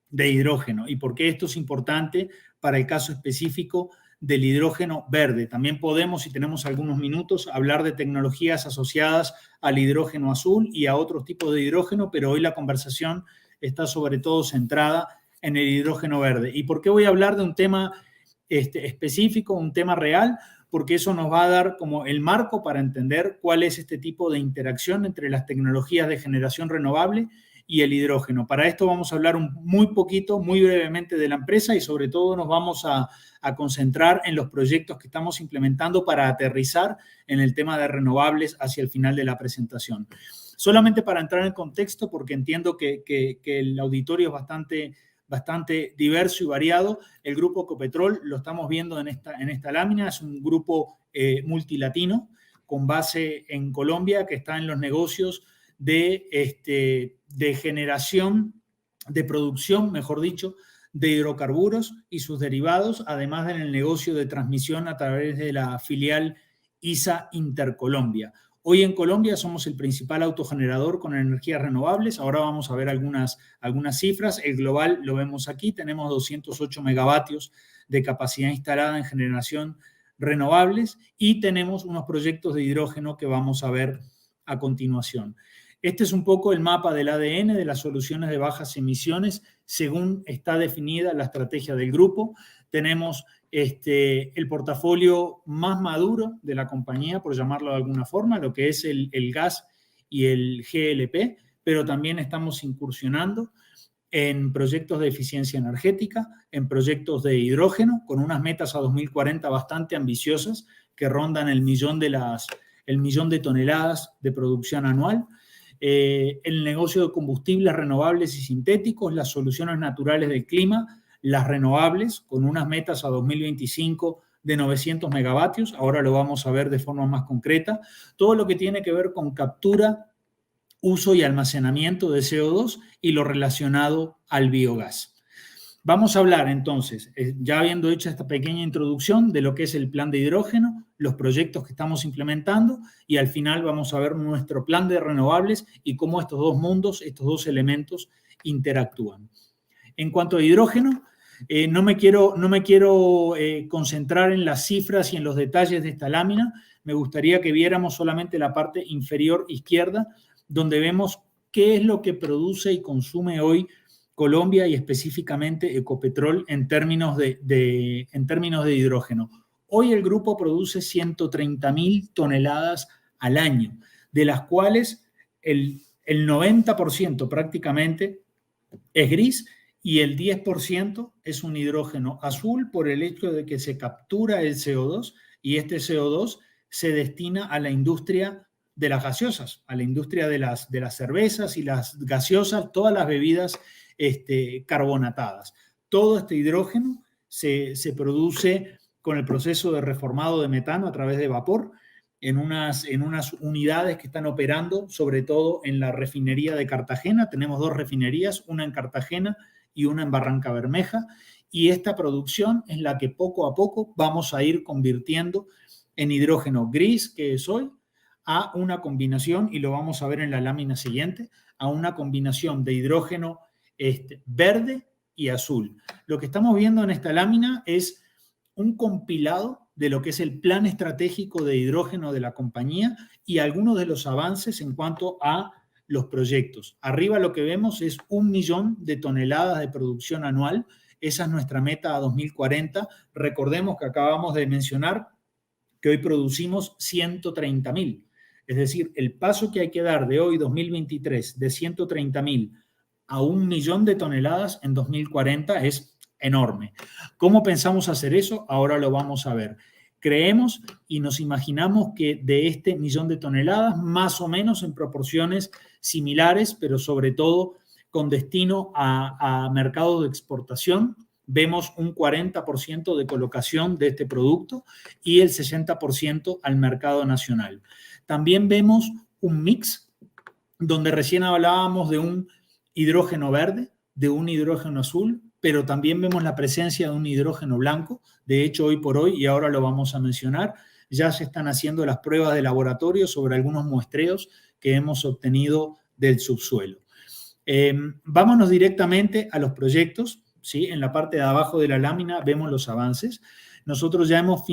de hidrógeno. ¿Y por qué esto es importante para el caso específico del hidrógeno verde? También podemos, si tenemos algunos minutos, hablar de tecnologías asociadas al hidrógeno azul y a otros tipos de hidrógeno, pero hoy la conversación está sobre todo centrada en el hidrógeno verde. ¿Y por qué voy a hablar de un tema específico, un tema real? Porque eso nos va a dar como el marco para entender cuál es este tipo de interacción entre las tecnologías de generación renovable y el hidrógeno. Para esto vamos a hablar muy poquito, muy brevemente de la empresa y sobre todo nos vamos a concentrar en los proyectos que estamos implementando para aterrizar en el tema de renovables hacia el final de la presentación. Solamente para entrar en contexto, porque entiendo que el auditorio es bastante diverso y variado. El grupo Ecopetrol, lo estamos viendo en esta lámina, es un grupo multilatino con base en Colombia que está en los negocios de generación, de producción, mejor dicho, de hidrocarburos y sus derivados, además en el negocio de transmisión a través de la filial ISA Intercolombia. Hoy en Colombia somos el principal autogenerador con energías renovables. Ahora vamos a ver algunas cifras. El global lo vemos aquí. Tenemos 208 megavatios de capacidad instalada en generación renovables y tenemos unos proyectos de hidrógeno que vamos a ver a continuación. Este es un poco el mapa del ADN de las soluciones de bajas emisiones según está definida la estrategia del grupo. Tenemos el portafolio más maduro de la compañía, por llamarlo de alguna forma, lo que es el gas y el GLP, pero también estamos incursionando en proyectos de eficiencia energética, en proyectos de hidrógeno, con unas metas a 2040 bastante ambiciosas que rondan el millón de toneladas de producción anual. El negocio de combustibles renovables y sintéticos, las soluciones naturales del clima, las renovables, con unas metas a 2025 de 900 megavatios, ahora lo vamos a ver de forma más concreta, todo lo que tiene que ver con captura, uso y almacenamiento de CO2 y lo relacionado al biogás. Vamos a hablar entonces, ya habiendo hecho esta pequeña introducción de lo que es el plan de hidrógeno, los proyectos que estamos implementando y al final vamos a ver nuestro plan de renovables y cómo estos dos mundos, estos dos elementos interactúan. En cuanto a hidrógeno, no me quiero concentrar en las cifras y en los detalles de esta lámina. Me gustaría que viéramos solamente la parte inferior izquierda, donde vemos qué es lo que produce y consume hoy Colombia y específicamente Ecopetrol en términos de hidrógeno. Hoy el grupo produce 130.000 toneladas al año, de las cuales el 90% prácticamente es gris y el 10% es un hidrógeno azul por el hecho de que se captura el CO2 y este CO2 se destina a la industria de las gaseosas, a la industria de las cervezas y las gaseosas, todas las bebidas carbonatadas. Todo este hidrógeno se produce con el proceso de reformado de metano a través de vapor en unas unidades que están operando, sobre todo en la refinería de Cartagena. Tenemos 2 refinerías, una en Cartagena y una en Barranca Bermeja, y esta producción es la que poco a poco vamos a ir convirtiendo en hidrógeno gris, que es hoy, a una combinación, y lo vamos a ver en la lámina siguiente, a una combinación de hidrógeno verde y azul. Lo que estamos viendo en esta lámina es un compilado de lo que es el plan estratégico de hidrógeno de la compañía y algunos de los avances en cuanto a los proyectos. Arriba lo que vemos es 1 millón de toneladas de producción anual. Esa es nuestra meta a 2040. Recordemos que acabamos de mencionar que hoy producimos 130.000. Es decir, el paso que hay que dar de hoy, 2023, de 130.000 a 1 millón de toneladas en 2040 es enorme. ¿Cómo pensamos hacer eso? Ahora lo vamos a ver. Creemos y nos imaginamos que de este 1 millón de toneladas, más o menos en proporciones similares, pero sobre todo con destino a mercados de exportación, vemos un 40% de colocación de este producto y el 60% al mercado nacional. También vemos un mix donde recién hablábamos de un hidrógeno verde, de un hidrógeno azul, pero también vemos la presencia de un hidrógeno blanco. De hecho, hoy por hoy, y ahora lo vamos a mencionar, ya se están haciendo las pruebas de laboratorio sobre algunos muestreos que hemos obtenido del subsuelo. Vámonos directamente a los proyectos, ¿sí? En la parte de abajo de la lámina vemos los avances. Nosotros ya hemos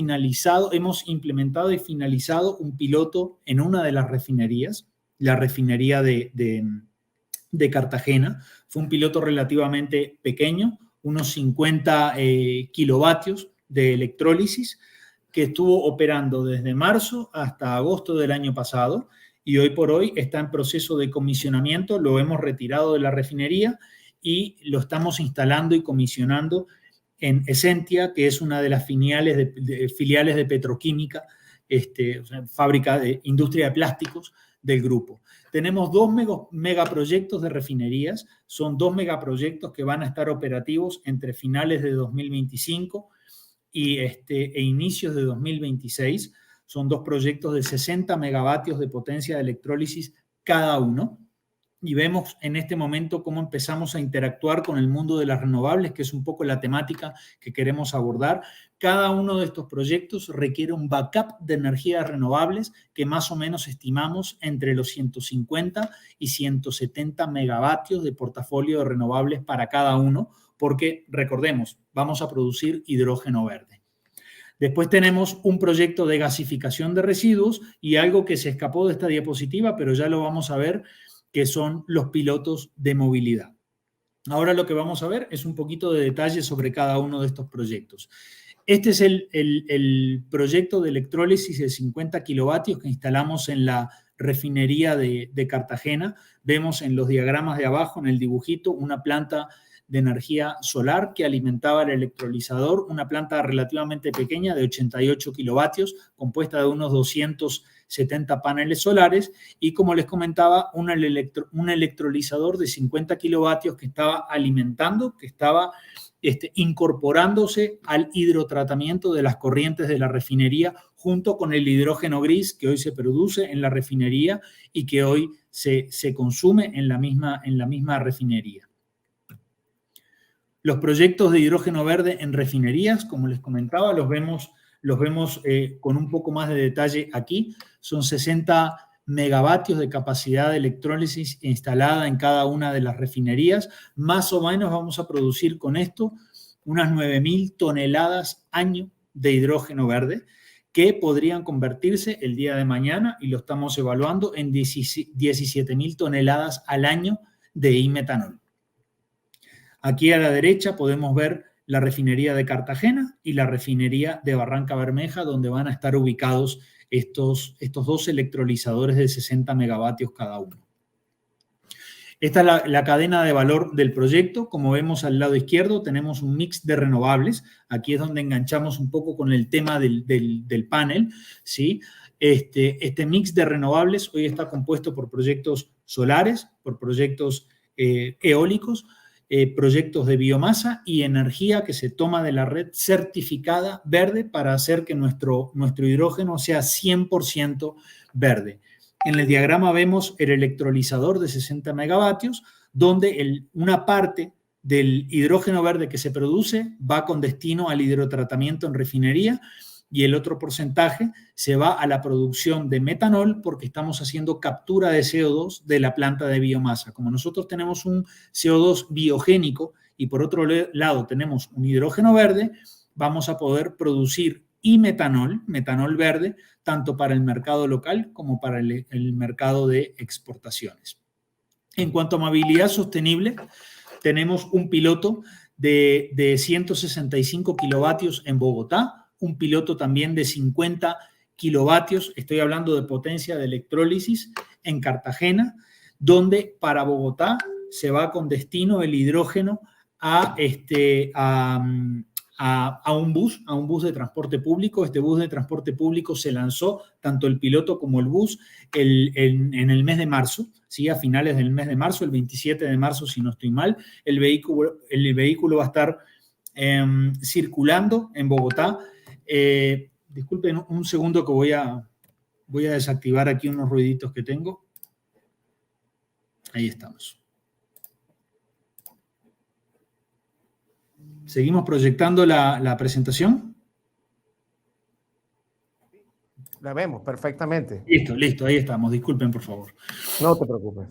implementado y finalizado un piloto en una de las refinerías, la refinería de Cartagena. Fue un piloto relativamente pequeño, unos 50 kilovatios de electrólisis, que estuvo operando desde marzo hasta agosto del año pasado y hoy por hoy está en proceso de comisionamiento. Lo hemos retirado de la refinería y lo estamos instalando y comisionando en Esentia, que es una de las filiales de petroquímica, fábrica de industria de plásticos del grupo. Tenemos 2 megaproyectos de refinerías, son 2 megaproyectos que van a estar operativos entre finales de 2025 e inicios de 2026. Son 2 proyectos de 60 megavatios de potencia de electrólisis cada uno. Y vemos en este momento cómo empezamos a interactuar con el mundo de las renovables, que es un poco la temática que queremos abordar. Cada uno de estos proyectos requiere un backup de energías renovables que más o menos estimamos entre los 150 y 170 megavatios de portafolio de renovables para cada uno, porque recordemos, vamos a producir hidrógeno verde. Después tenemos un proyecto de gasificación de residuos y algo que se escapó de esta diapositiva, pero ya lo vamos a ver, que son los pilotos de movilidad. Ahora lo que vamos a ver es un poquito de detalle sobre cada uno de estos proyectos. Este es el proyecto de electrólisis de 50 kilovatios que instalamos en la refinería de Cartagena. Vemos en los diagramas de abajo, en el dibujito, una planta de energía solar que alimentaba el electrolizador, una planta relativamente pequeña de 88 kilovatios, compuesta de unos 270 paneles solares y, como les comentaba, un electrolizador de 50 kilovatios que estaba alimentando, que estaba incorporándose al hidrotratamiento de las corrientes de la refinería junto con el hidrógeno gris que hoy se produce en la refinería y que hoy se consume en la misma refinería. Los proyectos de hidrógeno verde en refinerías, como les comentaba, los vemos con un poco más de detalle aquí. Son 60 megavatios de capacidad de electrólisis instalada en cada una de las refinerías. Más o menos vamos a producir con esto unas 9.000 toneladas año de hidrógeno verde, que podrían convertirse el día de mañana, y lo estamos evaluando, en 17.000 toneladas al año de imetanol. Aquí a la derecha podemos ver la refinería de Cartagena y la refinería de Barranca Bermeja, donde van a estar ubicados estos dos electrolizadores de 60 megavatios cada uno. Esta es la cadena de valor del proyecto. Como vemos al lado izquierdo, tenemos un mix de renovables. Aquí es donde enganchamos un poco con el tema del panel, ¿sí? Este mix de renovables hoy está compuesto por proyectos solares, por proyectos eólicos, proyectos de biomasa y energía que se toma de la red certificada verde para hacer que nuestro hidrógeno sea 100% verde. En el diagrama vemos el electrolizador de 60 megavatios, donde una parte del hidrógeno verde que se produce va con destino al hidrotratamiento en refinería, y el otro porcentaje se va a la producción de metanol, porque estamos haciendo captura de CO2 de la planta de biomasa. Como nosotros tenemos un CO2 biogénico y por otro lado tenemos un hidrógeno verde, vamos a poder producir metanol verde, tanto para el mercado local como para el mercado de exportaciones. En cuanto a movilidad sostenible, tenemos un piloto de 165 kilovatios en Bogotá, un piloto también de 50 kilovatios, estoy hablando de potencia de electrólisis, en Cartagena, donde para Bogotá se va con destino el hidrógeno a un bus de transporte público. Este bus de transporte público se lanzó, tanto el piloto como el bus, en el mes de marzo, ¿sí? A finales del mes de marzo, el 27 de marzo, si no estoy mal. El vehículo va a estar circulando en Bogotá. Disculpen un segundo que voy a desactivar aquí unos ruiditos que tengo. Ahí estamos. ¿Seguimos proyectando la presentación? La vemos perfectamente. Listo, ahí estamos. Disculpen, por favor. No te preocupes.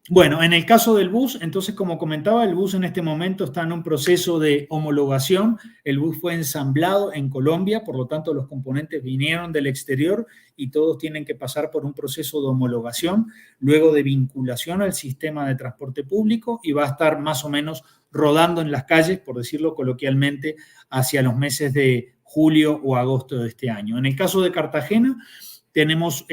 Bueno, en el caso del bus, entonces, como comentaba, el bus en este momento está en un proceso de homologación. El bus fue ensamblado en Colombia, por lo tanto, los componentes vinieron del exterior y todos tienen que pasar por un proceso de homologación, luego de vinculación al sistema de transporte público, y va a estar más o menos rodando en las calles, por decirlo coloquialmente, hacia los meses de julio o agosto de este año. En el caso de Cartagena, tenemos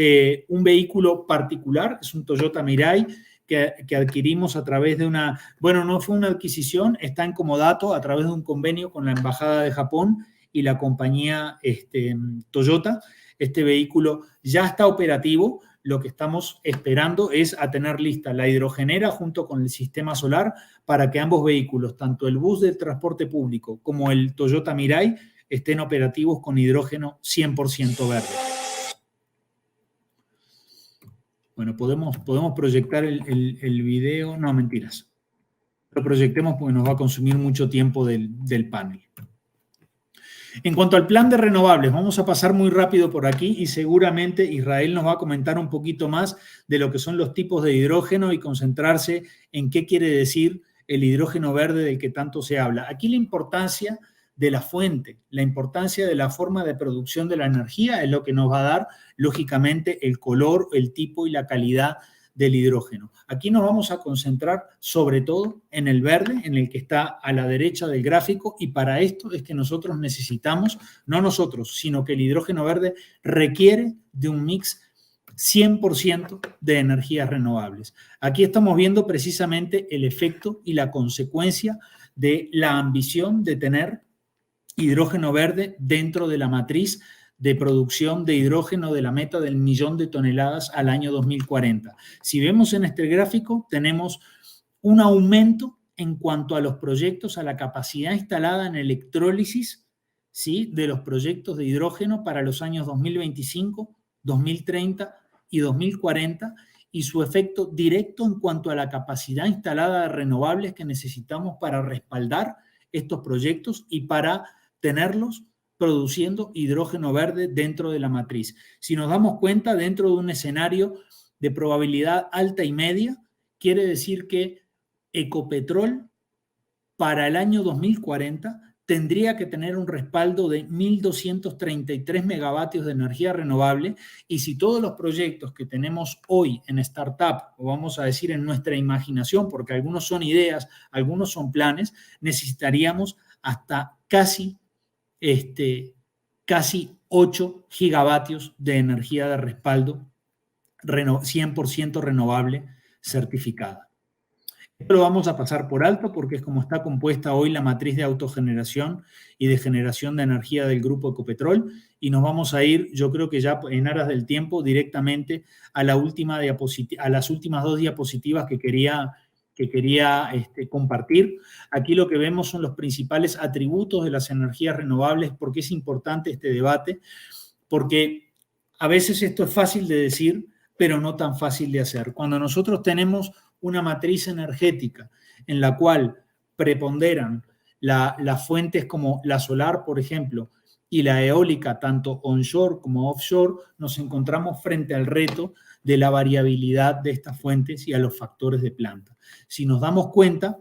un vehículo particular, es un Toyota Mirai, que adquirimos a través de una, bueno, no fue una adquisición, está en comodato a través de un convenio con la Embajada de Japón y la compañía Toyota. Este vehículo ya está operativo. Lo que estamos esperando es a tener lista la hidrogenera junto con el sistema solar para que ambos vehículos, tanto el bus del transporte público como el Toyota Mirai, estén operativos con hidrógeno 100% verde. Bueno, podemos proyectar el video. No, mentiras. Lo proyectemos porque nos va a consumir mucho tiempo del panel. En cuanto al plan de renovables, vamos a pasar muy rápido por aquí y seguramente Israel nos va a comentar un poquito más de lo que son los tipos de hidrógeno y concentrarse en qué quiere decir el hidrógeno verde del que tanto se habla. Aquí la importancia de la fuente, la importancia de la forma de producción de la energía es lo que nos va a dar, lógicamente, el color, el tipo y la calidad del hidrógeno. Aquí nos vamos a concentrar sobre todo en el verde, en el que está a la derecha del gráfico, y para esto es que nosotros necesitamos, no nosotros, sino que el hidrógeno verde requiere de un mix 100% de energías renovables. Aquí estamos viendo precisamente el efecto y la consecuencia de la ambición de tener hidrógeno verde dentro de la matriz de producción de hidrógeno de la meta del 1.000.000 de toneladas al año 2040. Si vemos en este gráfico, tenemos un aumento en cuanto a los proyectos, a la capacidad instalada en electrólisis, ¿sí?, de los proyectos de hidrógeno para los años 2025, 2030 y 2040, y su efecto directo en cuanto a la capacidad instalada de renovables que necesitamos para respaldar estos proyectos y para tenerlos produciendo hidrógeno verde dentro de la matriz. Si nos damos cuenta, dentro de un escenario de probabilidad alta y media, quiere decir que Ecopetrol para el año 2040 tendría que tener un respaldo de 1.233 megavatios de energía renovable, y si todos los proyectos que tenemos hoy en Startup, o vamos a decir en nuestra imaginación, porque algunos son ideas, algunos son planes, necesitaríamos hasta casi 8 gigavatios de energía de respaldo 100% renovable certificada. Esto lo vamos a pasar por alto porque es como está compuesta hoy la matriz de autogeneración y de generación de energía del grupo Ecopetrol, y nos vamos a ir, yo creo que ya en aras del tiempo, directamente a las últimas 2 diapositivas que quería compartir. Aquí lo que vemos son los principales atributos de las energías renovables. ¿Por qué es importante este debate? Porque a veces esto es fácil de decir, pero no tan fácil de hacer. Cuando nosotros tenemos una matriz energética en la cual preponderan las fuentes como la solar, por ejemplo, y la eólica, tanto onshore como offshore, nos encontramos frente al reto de la variabilidad de estas fuentes y a los factores de planta. Si nos damos cuenta,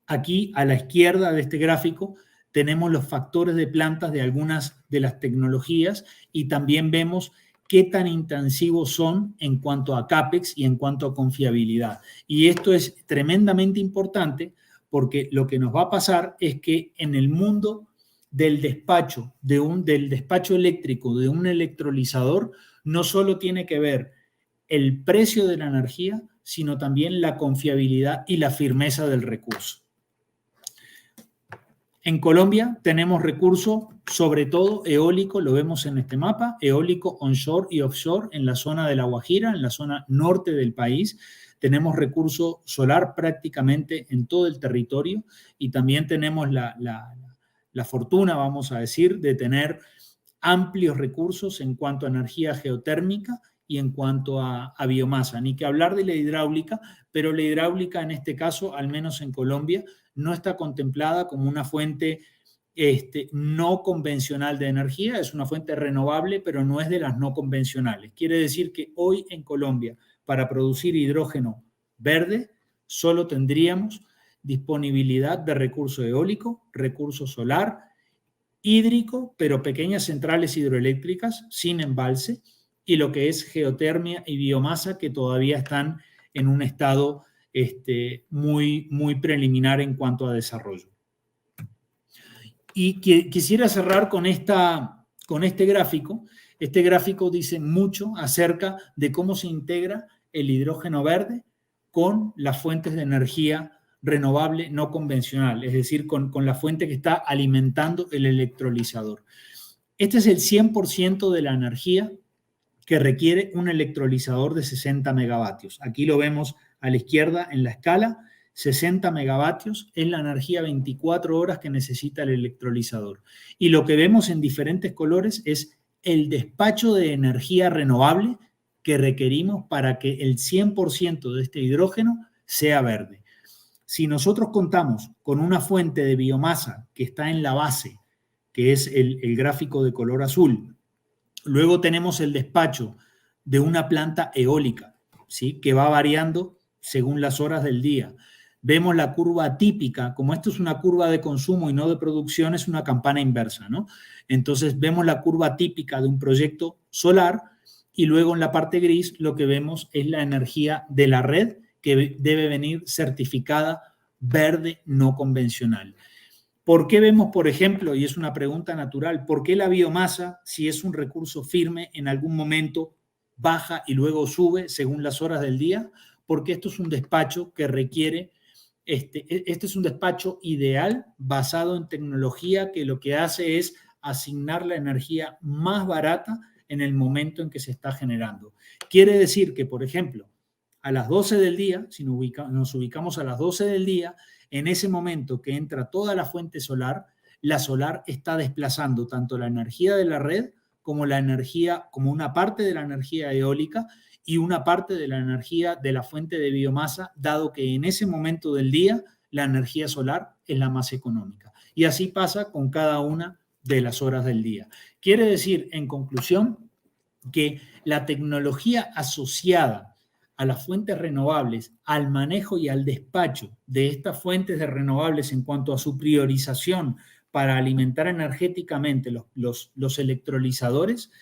aquí a la izquierda de este gráfico tenemos los factores de plantas de algunas de las tecnologías, y también vemos qué tan intensivos son en cuanto a CAPEX y en cuanto a confiabilidad. Y esto es tremendamente importante porque lo que nos va a pasar es que en el mundo del despacho, del despacho eléctrico de un electrolizador, no solo tiene que ver el precio de la energía, sino también la confiabilidad y la firmeza del recurso. En Colombia tenemos recurso, sobre todo eólico, lo vemos en este mapa, eólico onshore y offshore en la zona de La Guajira, en la zona norte del país. Tenemos recurso solar prácticamente en todo el territorio, y también tenemos la fortuna, vamos a decir, de tener amplios recursos en cuanto a energía geotérmica y en cuanto a biomasa. Ni que hablar de la hidráulica, pero la hidráulica en este caso, al menos en Colombia, no está contemplada como una fuente no convencional de energía. Es una fuente renovable, pero no es de las no convencionales. Quiere decir que hoy en Colombia, para producir hidrógeno verde, solo tendríamos disponibilidad de recurso eólico, recurso solar, hídrico, pero pequeñas centrales hidroeléctricas sin embalse, y lo que es geotermia y biomasa, que todavía están en un estado muy, muy preliminar en cuanto a desarrollo. Y quisiera cerrar con este gráfico. Este gráfico dice mucho acerca de cómo se integra el hidrógeno verde con las fuentes de energía renovable no convencional, es decir, con la fuente que está alimentando el electrolizador. Este es el 100% de la energía que requiere un electrolizador de 60 megavatios. Aquí lo vemos a la izquierda en la escala. 60 megavatios es la energía 24 horas que necesita el electrolizador. Y lo que vemos en diferentes colores es el despacho de energía renovable que requerimos para que el 100% de este hidrógeno sea verde. Si nosotros contamos con una fuente de biomasa que está en la base, que es el gráfico de color azul, luego tenemos el despacho de una planta eólica, ¿sí?, que va variando según las horas del día. Vemos la curva típica, como esto es una curva de consumo y no de producción, es una campana inversa, ¿no? Entonces vemos la curva típica de un proyecto solar, y luego en la parte gris lo que vemos es la energía de la red, que debe venir certificada verde no convencional. ¿Por qué vemos, por ejemplo, y es una pregunta natural, por qué la biomasa, si es un recurso firme, en algún momento baja y luego sube según las horas del día? Porque esto es un despacho que requiere, este es un despacho ideal basado en tecnología que lo que hace es asignar la energía más barata en el momento en que se está generando. Quiere decir que, por ejemplo, a las 12 del día, si nos ubicamos a las 12 del día, en ese momento que entra toda la fuente solar, la solar está desplazando tanto la energía de la red como la energía, como una parte de la energía eólica y una parte de la energía de la fuente de biomasa, dado que en ese momento del día la energía solar es la más económica. Y así pasa con cada una de las horas del día. Quiere decir, en conclusión, que la tecnología asociada a las fuentes renovables, al manejo y al despacho de estas fuentes de renovables en cuanto a su priorización para alimentar energéticamente los electrolizadores,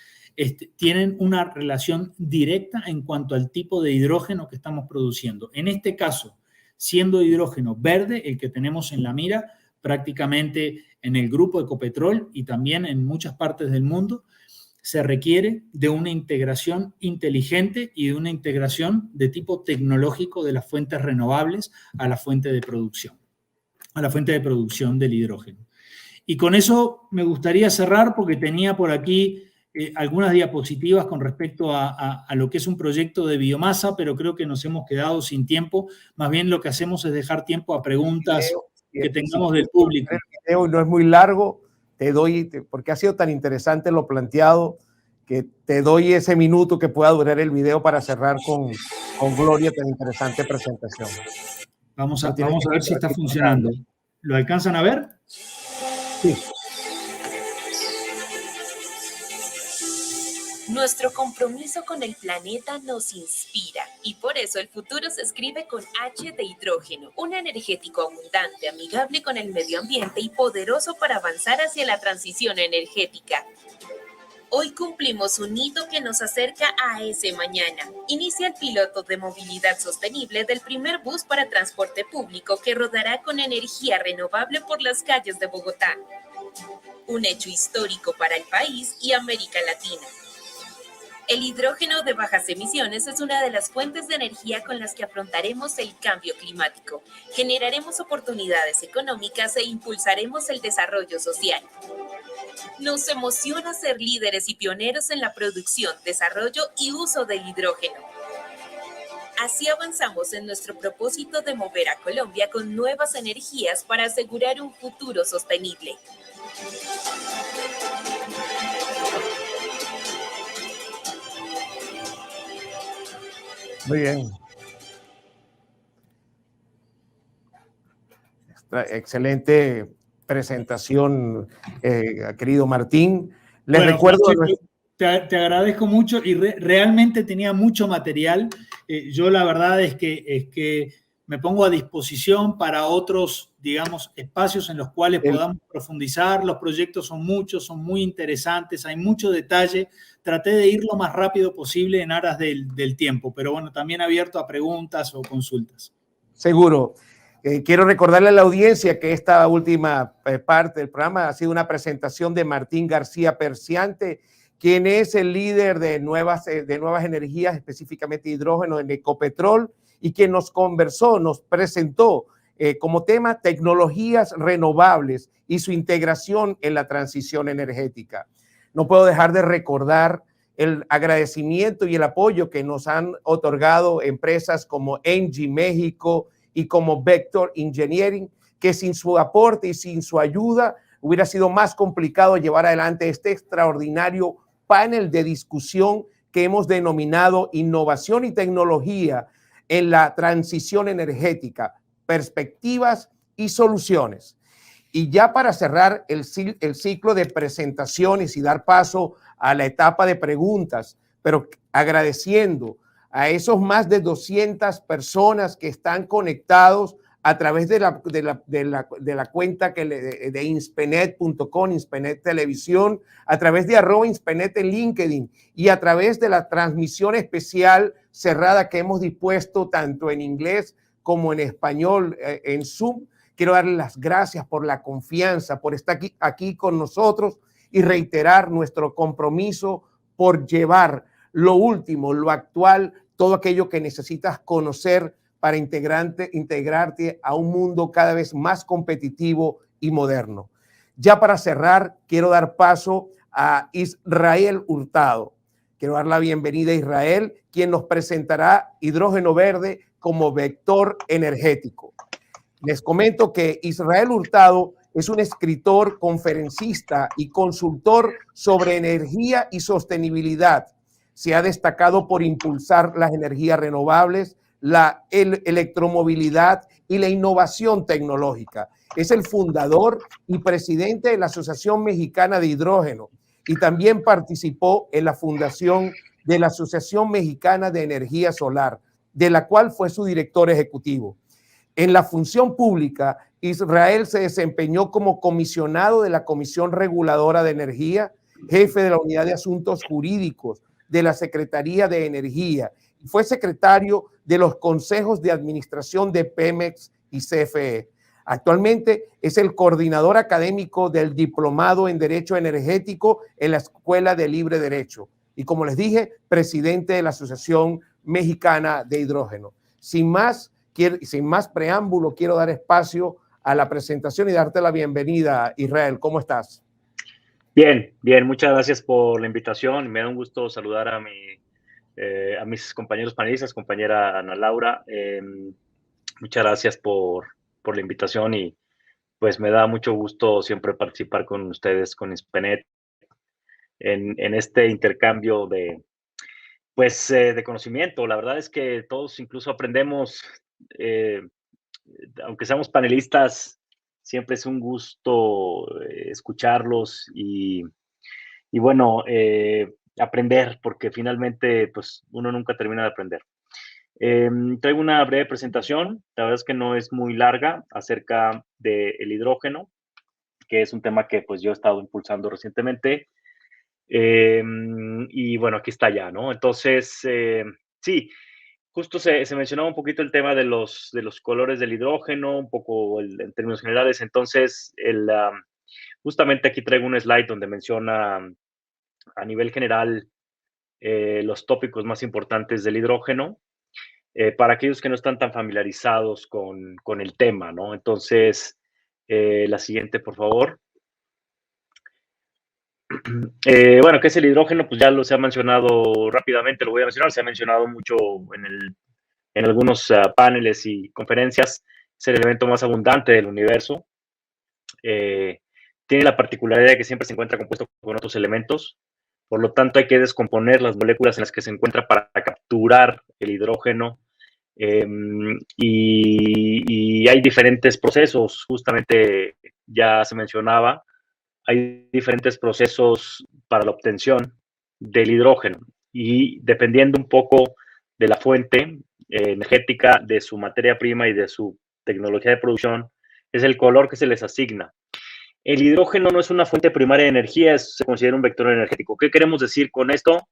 tienen una relación directa en cuanto al tipo de hidrógeno que estamos produciendo. En este caso, siendo hidrógeno verde, el que tenemos en la mira, prácticamente en el grupo Ecopetrol y también en muchas partes del mundo, se requiere de una integración inteligente y de una integración de tipo tecnológico de las fuentes renovables a la fuente de producción del hidrógeno. Y con eso me gustaría cerrar porque tenía por aquí algunas diapositivas con respecto a lo que es un proyecto de biomasa, pero creo que nos hemos quedado sin tiempo. Más bien lo que hacemos es dejar tiempo a preguntas que tengamos del público. El video no es muy largo, te doy, porque ha sido tan interesante lo planteado, que te doy ese minuto que pueda durar el video para cerrar con Gloria tan interesante presentación. Vamos a ver si está funcionando. ¿Lo alcanzan a ver? Sí. Nuestro compromiso con el planeta nos inspira y por eso el futuro se escribe con H de hidrógeno, un energético abundante, amigable con el medio ambiente y poderoso para avanzar hacia la transición energética. Hoy cumplimos un hito que nos acerca a ese mañana. Inicia el piloto de movilidad sostenible del primer bus para transporte público que rodará con energía renovable por las calles de Bogotá. Un hecho histórico para el país y América Latina. El hidrógeno de bajas emisiones es una de las fuentes de energía con las que afrontaremos el cambio climático, generaremos oportunidades económicas e impulsaremos el desarrollo social. Nos emociona ser líderes y pioneros en la producción, desarrollo y uso del hidrógeno. Así avanzamos en nuestro propósito de mover a Colombia con nuevas energías para asegurar un futuro sostenible. Muy bien. Excelente presentación, querido Martín. Les recuerdo... Te agradezco mucho y realmente tenía mucho material. Yo la verdad es que me pongo a disposición para otros, digamos, espacios en los cuales podamos profundizar. Los proyectos son muchos, son muy interesantes, hay mucho detalle. Traté de ir lo más rápido posible en aras del tiempo, pero bueno, también abierto a preguntas o consultas. Seguro. Quiero recordarle a la audiencia que esta última parte del programa ha sido una presentación de Martín García Perciante, quien es el líder de nuevas energías, específicamente hidrógeno en Ecopetrol, y quien nos presentó como tema tecnologías renovables y su integración en la transición energética. No puedo dejar de recordar el agradecimiento y el apoyo que nos han otorgado empresas como Engie México y como Vector Engineering, que sin su aporte y sin su ayuda hubiera sido más complicado llevar adelante este extraordinario panel de discusión que hemos denominado Innovación y Tecnología en la Transición Energética, Perspectivas y Soluciones. Y ya para cerrar el ciclo de presentaciones y dar paso a la etapa de preguntas, pero agradeciendo a esos más de 200 personas que están conectados a través de la cuenta de inspenet.com, Inspenet Televisión, a través de @Inspenet en LinkedIn y a través de la transmisión especial cerrada que hemos dispuesto tanto en inglés como en español en Zoom. Quiero darles las gracias por la confianza, por estar aquí con nosotros y reiterar nuestro compromiso por llevar lo último, lo actual, todo aquello que necesitas conocer para integrarte a un mundo cada vez más competitivo y moderno. Ya para cerrar, quiero dar paso a Israel Hurtado. Quiero dar la bienvenida a Israel, quien nos presentará hidrógeno verde como vector energético. Les comento que Israel Hurtado es un escritor, conferencista y consultor sobre energía y sostenibilidad. Se ha destacado por impulsar las energías renovables, la electromovilidad y la innovación tecnológica. Es el fundador y presidente de la Asociación Mexicana de Hidrógeno y también participó en la fundación de la Asociación Mexicana de Energía Solar, de la cual fue su director ejecutivo. En la función pública, Israel se desempeñó como comisionado de la Comisión Reguladora de Energía, jefe de la Unidad de Asuntos Jurídicos de la Secretaría de Energía, y fue secretario de los consejos de administración de Pemex y CFE. Actualmente es el coordinador académico del Diplomado en Derecho Energético en la Escuela de Libre Derecho. Y como les dije, presidente de la Asociación Mexicana de Hidrógeno. Sin más preámbulo, quiero dar espacio a la presentación y darte la bienvenida, Israel. ¿Cómo estás? Bien, bien. Muchas gracias por la invitación. Me da un gusto saludar a mis compañeros panelistas, compañera Ana Laura. Muchas gracias por la invitación y pues me da mucho gusto siempre participar con ustedes, con INSPENET, en este intercambio de conocimiento. La verdad es que todos incluso aprendemos, aunque seamos panelistas, siempre es un gusto escucharlos y bueno, aprender, porque finalmente pues uno nunca termina de aprender. Traigo una breve presentación, la verdad es que no es muy larga, acerca del hidrógeno, que es un tema que pues yo he estado impulsando recientemente. Y bueno, aquí está ya, ¿no? Entonces, sí, justo se mencionaba un poquito el tema de los colores del hidrógeno, un poco en términos generales. Entonces, justamente aquí traigo un slide donde menciona a nivel general los tópicos más importantes del hidrógeno, para aquellos que no están tan familiarizados con el tema, ¿no? Entonces, la siguiente, por favor. Bueno, ¿qué es el hidrógeno? Pues ya se ha mencionado rápidamente, lo voy a mencionar, se ha mencionado mucho en algunos paneles y conferencias. Es el elemento más abundante del universo. Tiene la particularidad de que siempre se encuentra compuesto con otros elementos, por lo tanto hay que descomponer las moléculas en las que se encuentra para capturar el hidrógeno. Y hay diferentes procesos, justamente ya se mencionaba, hay diferentes procesos para la obtención del hidrógeno y dependiendo un poco de la fuente energética, de su materia prima y de su tecnología de producción, es el color que se les asigna. El hidrógeno no es una fuente primaria de energía, se considera un vector energético. ¿Qué queremos decir con esto?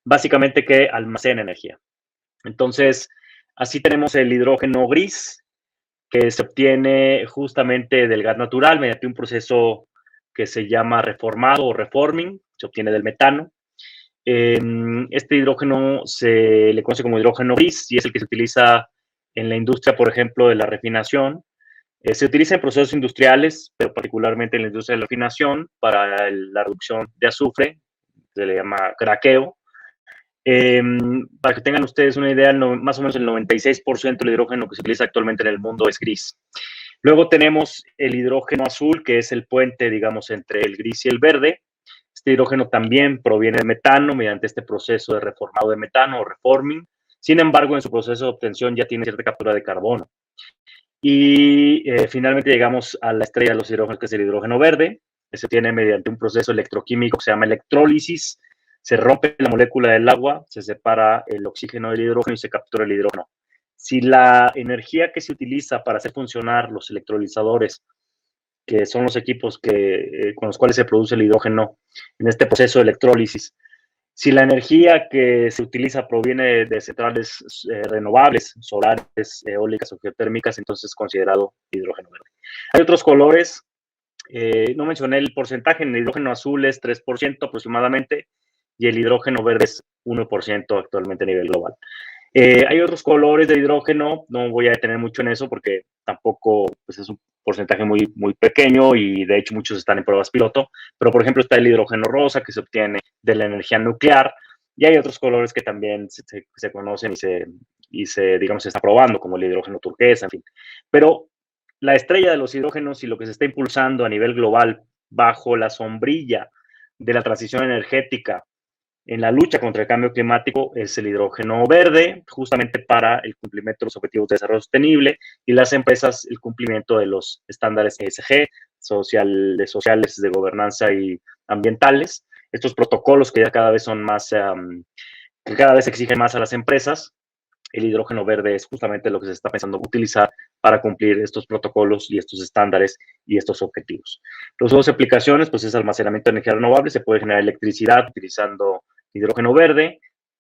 Básicamente que almacena energía. Entonces, así tenemos el hidrógeno gris, que se obtiene justamente del gas natural mediante un proceso que se llama reformado o reforming, se obtiene del metano. Este hidrógeno se le conoce como hidrógeno gris y es el que se utiliza en la industria, por ejemplo, de la refinación. Se utiliza en procesos industriales, pero particularmente en la industria de la refinación para la reducción de azufre, se le llama craqueo. Para que tengan ustedes una idea, más o menos el 96% del hidrógeno que se utiliza actualmente en el mundo es gris. Luego tenemos el hidrógeno azul, que es el puente, digamos, entre el gris y el verde. Este hidrógeno también proviene del metano mediante este proceso de reformado de metano o reforming. Sin embargo, en su proceso de obtención ya tiene cierta captura de carbono. Y finalmente llegamos a la estrella de los hidrógenos, que es el hidrógeno verde, que se obtiene mediante un proceso electroquímico que se llama electrólisis. Se rompe la molécula del agua, se separa el oxígeno del hidrógeno y se captura el hidrógeno. Si la energía que se utiliza para hacer funcionar los electrolizadores, que son los equipos con los cuales se produce el hidrógeno en este proceso de electrólisis, si la energía que se utiliza proviene de centrales renovables, solares, eólicas o geotérmicas, entonces es considerado hidrógeno verde. Hay otros colores, no mencioné el porcentaje, en el hidrógeno azul es 3% aproximadamente, y el hidrógeno verde es 1% actualmente a nivel global. Hay otros colores de hidrógeno, no voy a detener mucho en eso porque tampoco pues, es un porcentaje muy, muy pequeño y de hecho muchos están en pruebas piloto, pero por ejemplo está el hidrógeno rosa que se obtiene de la energía nuclear y hay otros colores que también se conocen y se, digamos, se está probando, como el hidrógeno turquesa, en fin. Pero la estrella de los hidrógenos y lo que se está impulsando a nivel global bajo la sombrilla de la transición energética en la lucha contra el cambio climático es el hidrógeno verde, justamente para el cumplimiento de los objetivos de desarrollo sostenible, y las empresas el cumplimiento de los estándares ESG, sociales, de gobernanza y ambientales. Estos protocolos que ya cada vez son más, que cada vez exigen más a las empresas. El hidrógeno verde es justamente lo que se está pensando utilizar para cumplir estos protocolos y estos estándares y estos objetivos. Las dos aplicaciones, pues es almacenamiento de energía renovable, se puede generar electricidad utilizando hidrógeno verde.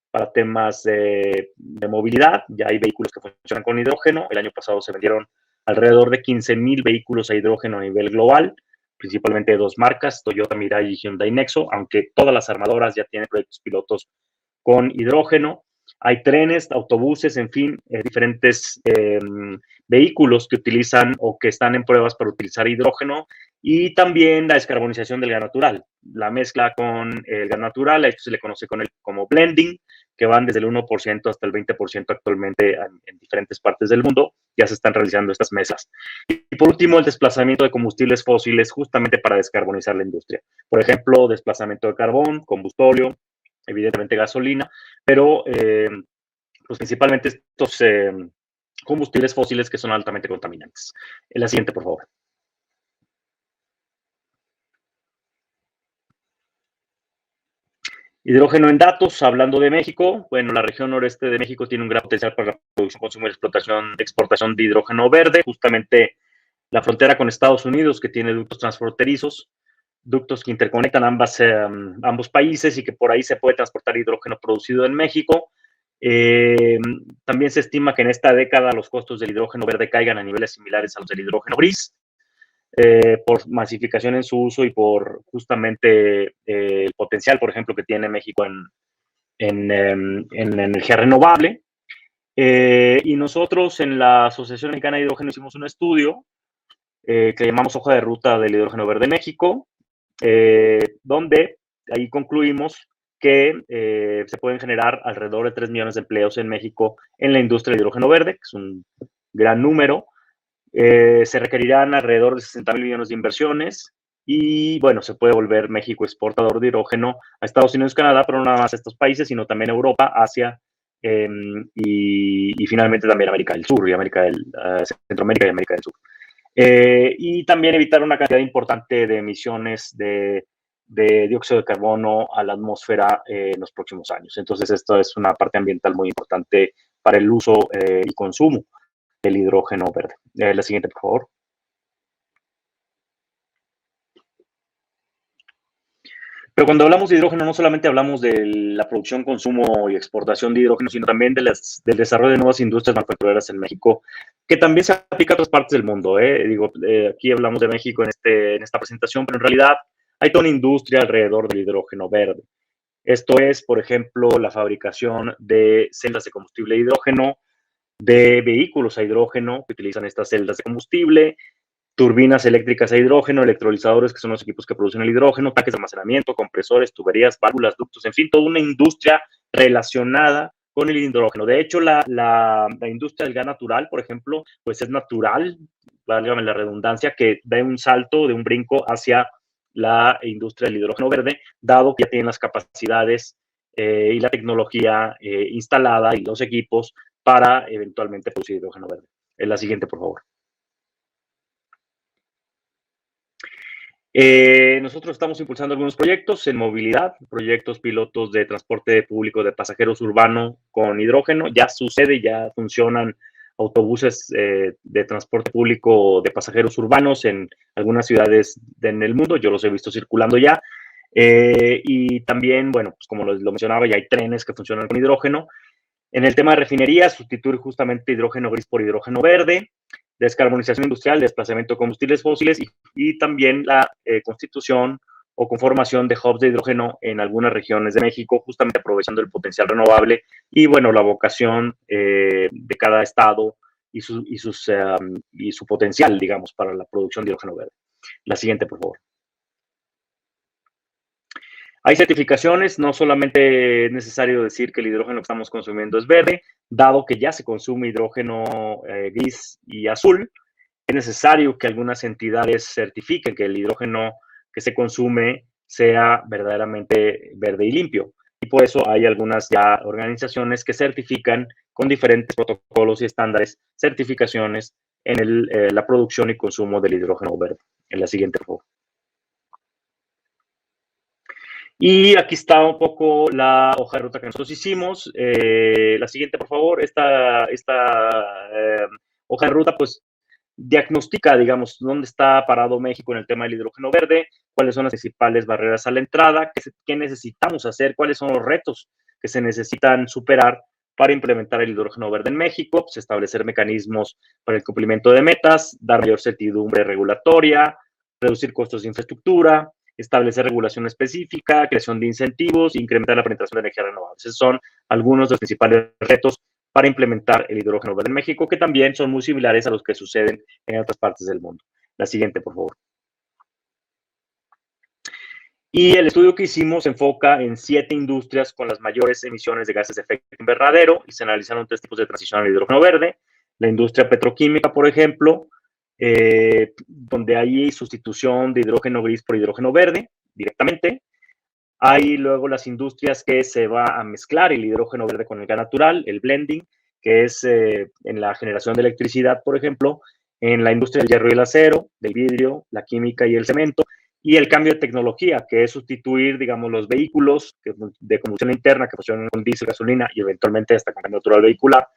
Para temas de movilidad, ya hay vehículos que funcionan con hidrógeno. El año pasado se vendieron alrededor de 15,000 vehículos a hidrógeno a nivel global, principalmente de dos marcas, Toyota Mirai y Hyundai Nexo, aunque todas las armadoras ya tienen proyectos pilotos con hidrógeno. Hay trenes, autobuses, en fin, diferentes vehículos que utilizan o que están en pruebas para utilizar hidrógeno, y también la descarbonización del gas natural. La mezcla con el gas natural, a esto se le conoce como blending, que van desde el 1% hasta el 20% actualmente en diferentes partes del mundo. Ya se están realizando estas mezclas. Y por último, el desplazamiento de combustibles fósiles justamente para descarbonizar la industria. Por ejemplo, desplazamiento de carbón, combustóleo, evidentemente gasolina, pero pues principalmente estos combustibles fósiles que son altamente contaminantes. La siguiente, por favor. Hidrógeno en datos, hablando de México, bueno, la región noreste de México tiene un gran potencial para la producción, consumo y exportación de hidrógeno verde, justamente la frontera con Estados Unidos, que tiene ductos transfronterizos, ductos que interconectan ambos países y que por ahí se puede transportar hidrógeno producido en México. También se estima que en esta década los costos del hidrógeno verde caigan a niveles similares a los del hidrógeno gris, por masificación en su uso y por justamente el potencial, por ejemplo, que tiene México en energía renovable. Y nosotros en la Asociación Mexicana de Hidrógeno hicimos un estudio que llamamos Hoja de Ruta del Hidrógeno Verde México, donde ahí concluimos que se pueden generar alrededor de 3 millones de empleos en México en la industria del hidrógeno verde, que es un gran número. Se requerirán alrededor de 60,000 millones de inversiones y, bueno, se puede volver México exportador de hidrógeno a Estados Unidos, Canadá, pero no nada más a estos países, sino también a Europa, Asia y finalmente también América del Sur y Centroamérica y América del Sur. Y también evitar una cantidad importante de emisiones de dióxido de carbono a la atmósfera en los próximos años. Entonces, esto es una parte ambiental muy importante para el uso y consumo del hidrógeno verde. La siguiente, por favor. Pero cuando hablamos de hidrógeno, no solamente hablamos de la producción, consumo y exportación de hidrógeno, sino también del desarrollo de nuevas industrias manufactureras en México, que también se aplica a otras partes del mundo. Aquí hablamos de México en esta presentación, pero en realidad hay toda una industria alrededor del hidrógeno verde. Esto es, por ejemplo, la fabricación de celdas de combustible de hidrógeno, de vehículos a hidrógeno que utilizan estas celdas de combustible, turbinas eléctricas a hidrógeno, electrolizadores, que son los equipos que producen el hidrógeno, tanques de almacenamiento, compresores, tuberías, válvulas, ductos, en fin, toda una industria relacionada con el hidrógeno. De hecho, la industria del gas natural, por ejemplo, pues es natural, válgame la redundancia, que da un salto, de un brinco hacia la industria del hidrógeno verde, dado que ya tienen las capacidades y la tecnología instalada y los equipos para eventualmente producir hidrógeno verde. La siguiente, por favor. Nosotros estamos impulsando algunos proyectos en movilidad, proyectos pilotos de transporte público de pasajeros urbano con hidrógeno. Ya sucede, ya funcionan autobuses de transporte público de pasajeros urbanos en algunas ciudades en el mundo. Yo los he visto circulando ya. Y también, bueno, pues como lo mencionaba, ya hay trenes que funcionan con hidrógeno. En el tema de refinería, sustituir justamente hidrógeno gris por hidrógeno verde, descarbonización industrial, desplazamiento de combustibles fósiles y también la constitución o conformación de hubs de hidrógeno en algunas regiones de México, justamente aprovechando el potencial renovable y, bueno, la vocación de cada estado y su potencial, digamos, para la producción de hidrógeno verde. La siguiente, por favor. Hay certificaciones, no solamente es necesario decir que el hidrógeno que estamos consumiendo es verde, dado que ya se consume hidrógeno gris y azul, es necesario que algunas entidades certifiquen que el hidrógeno que se consume sea verdaderamente verde y limpio. y por eso hay algunas ya organizaciones que certifican con diferentes protocolos y estándares, certificaciones en la producción y consumo del hidrógeno verde. En la siguiente, por favor. Y aquí está un poco la hoja de ruta que nosotros hicimos. La siguiente, por favor. Esta hoja de ruta, pues, diagnostica, digamos, dónde está parado México en el tema del hidrógeno verde, cuáles son las principales barreras a la entrada, qué necesitamos hacer, cuáles son los retos que se necesitan superar para implementar el hidrógeno verde en México, pues, establecer mecanismos para el cumplimiento de metas, dar mayor certidumbre regulatoria, reducir costos de infraestructura, establecer regulación específica, creación de incentivos, incrementar la penetración de energías renovables. Esos son algunos de los principales retos para implementar el hidrógeno verde en México, que también son muy similares a los que suceden en otras partes del mundo. La siguiente, por favor. Y el estudio que hicimos se enfoca en 7 industrias con las mayores emisiones de gases de efecto invernadero y se analizaron 3 tipos de transición al hidrógeno verde. La industria petroquímica, por ejemplo, donde hay sustitución de hidrógeno gris por hidrógeno verde directamente. Hay luego las industrias que se va a mezclar el hidrógeno verde con el gas natural, el blending, que es en la generación de electricidad, por ejemplo, en la industria del hierro y el acero, del vidrio, la química y el cemento, y el cambio de tecnología, que es sustituir, digamos, los vehículos de combustión interna que funcionan con diésel, gasolina y eventualmente hasta con cambio natural vehicular,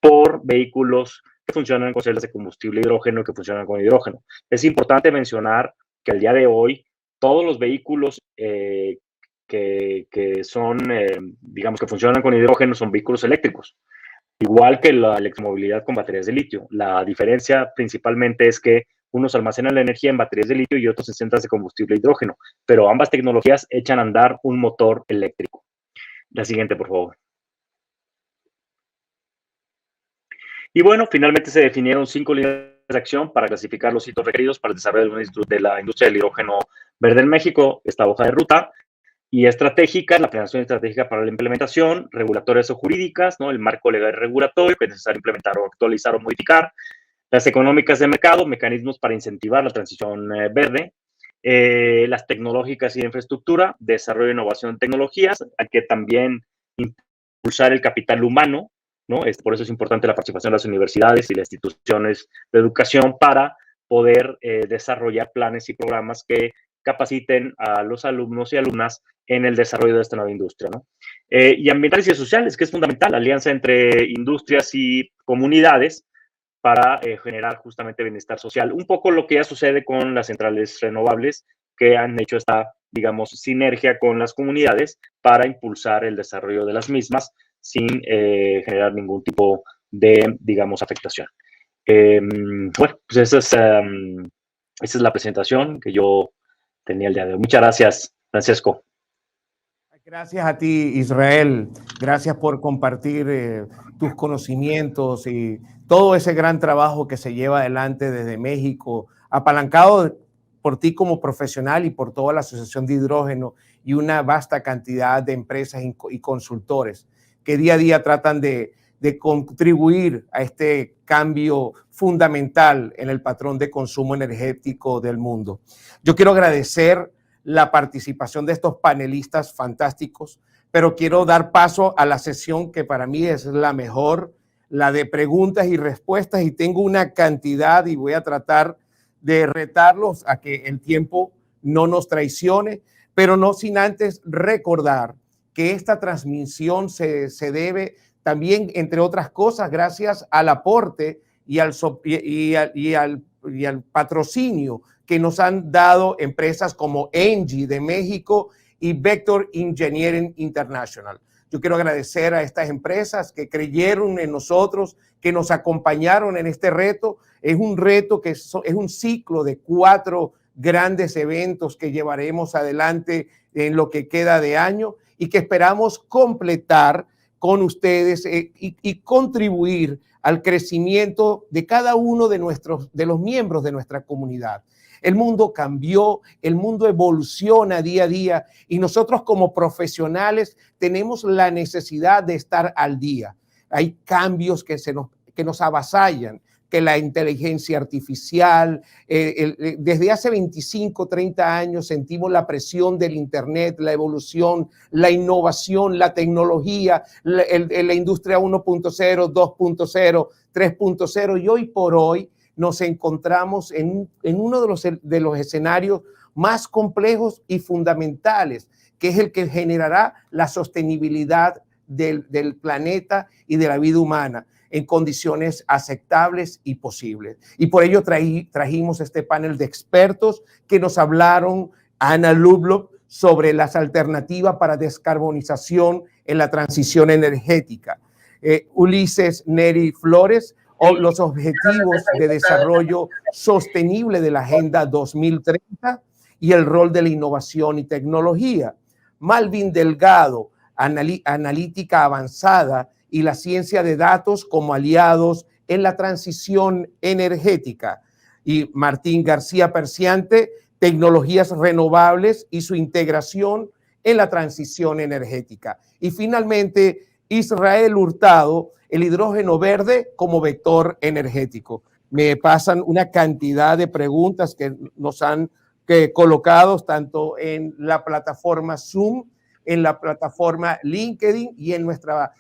por vehículos que funcionan con celdas de combustible hidrógeno y que funcionan con hidrógeno. Es importante mencionar que al día de hoy todos los vehículos que son, digamos, que funcionan con hidrógeno son vehículos eléctricos, igual que la electromovilidad con baterías de litio. La diferencia principalmente es que unos almacenan la energía en baterías de litio y otros en centros de combustible hidrógeno, pero ambas tecnologías echan a andar un motor eléctrico. La siguiente, por favor. Y bueno, finalmente se definieron 5 líneas de acción para clasificar los hitos requeridos para el desarrollo de la industria del hidrógeno verde en México. Esta hoja de ruta y estratégica, la planeación estratégica para la implementación, regulatorias o jurídicas, ¿no? El marco legal regulatorio que es necesario implementar o actualizar o modificar, las económicas de mercado, mecanismos para incentivar la transición verde, las tecnológicas y de infraestructura, desarrollo e innovación de tecnologías, hay que también impulsar el capital humano, ¿no? Por eso es importante la participación de las universidades y las instituciones de educación para poder desarrollar planes y programas que capaciten a los alumnos y alumnas en el desarrollo de esta nueva industria, ¿no? Y ambientales y sociales, que es fundamental, alianza entre industrias y comunidades para generar justamente bienestar social. Un poco lo que ya sucede con las centrales renovables, que han hecho esta, digamos, sinergia con las comunidades para impulsar el desarrollo de las mismas sin generar ningún tipo de, digamos, afectación. Bueno, pues esa es la presentación que yo tenía el día de hoy. Muchas gracias, Francesco. Gracias a ti, Israel. Gracias por compartir tus conocimientos y todo ese gran trabajo que se lleva adelante desde México, apalancado por ti como profesional y por toda la Asociación de Hidrógeno y una vasta cantidad de empresas y consultores que día a día tratan de contribuir a este cambio fundamental en el patrón de consumo energético del mundo. Yo quiero agradecer la participación de estos panelistas fantásticos, pero quiero dar paso a la sesión que para mí es la mejor, la de preguntas y respuestas, y tengo una cantidad y voy a tratar de retarlos a que el tiempo no nos traicione, pero no sin antes recordar que esta transmisión se debe también, entre otras cosas, gracias al aporte y al patrocinio que nos han dado empresas como Engie de México y Vector Engineering International. Yo quiero agradecer a estas empresas que creyeron en nosotros, que nos acompañaron en este reto. Es un reto que es un ciclo de 4 grandes eventos que llevaremos adelante en lo que queda de año y que esperamos completar con ustedes y contribuir al crecimiento de cada uno de los miembros de nuestra comunidad. El mundo cambió, el mundo evoluciona día a día y nosotros como profesionales tenemos la necesidad de estar al día. Hay cambios que nos avasallan. que la inteligencia artificial. Desde hace 25, 30 años sentimos la presión del Internet, la evolución, la innovación, la tecnología, la industria 1.0, 2.0, 3.0, y hoy por hoy nos encontramos en uno de los escenarios más complejos y fundamentales, que es el que generará la sostenibilidad del planeta y de la vida humana en condiciones aceptables y posibles. Y por ello trajimos este panel de expertos que nos hablaron, Ana Lublov, sobre las alternativas para descarbonización en la transición energética. Ulises Neri Flores, los objetivos de desarrollo sostenible de la Agenda 2030 y el rol de la innovación y tecnología. Malvin Delgado, analítica avanzada y la ciencia de datos como aliados en la transición energética. Y Martín García Perciante, tecnologías renovables y su integración en la transición energética. Y finalmente, Israel Hurtado, el hidrógeno verde como vector energético. Me pasan una cantidad de preguntas que nos han colocado tanto en la plataforma Zoom, en la plataforma LinkedIn y en nuestra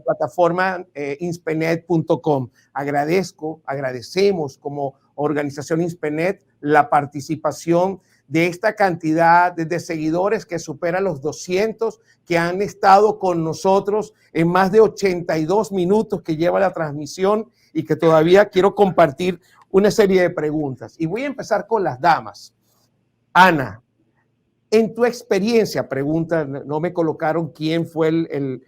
plataforma inspenet.com. Agradecemos como organización Inspenet la participación de esta cantidad de seguidores que superan los 200, que han estado con nosotros en más de 82 minutos que lleva la transmisión, y que todavía quiero compartir una serie de preguntas. Y voy a empezar con las damas. Ana, en tu experiencia, pregunta, no me colocaron quién fue el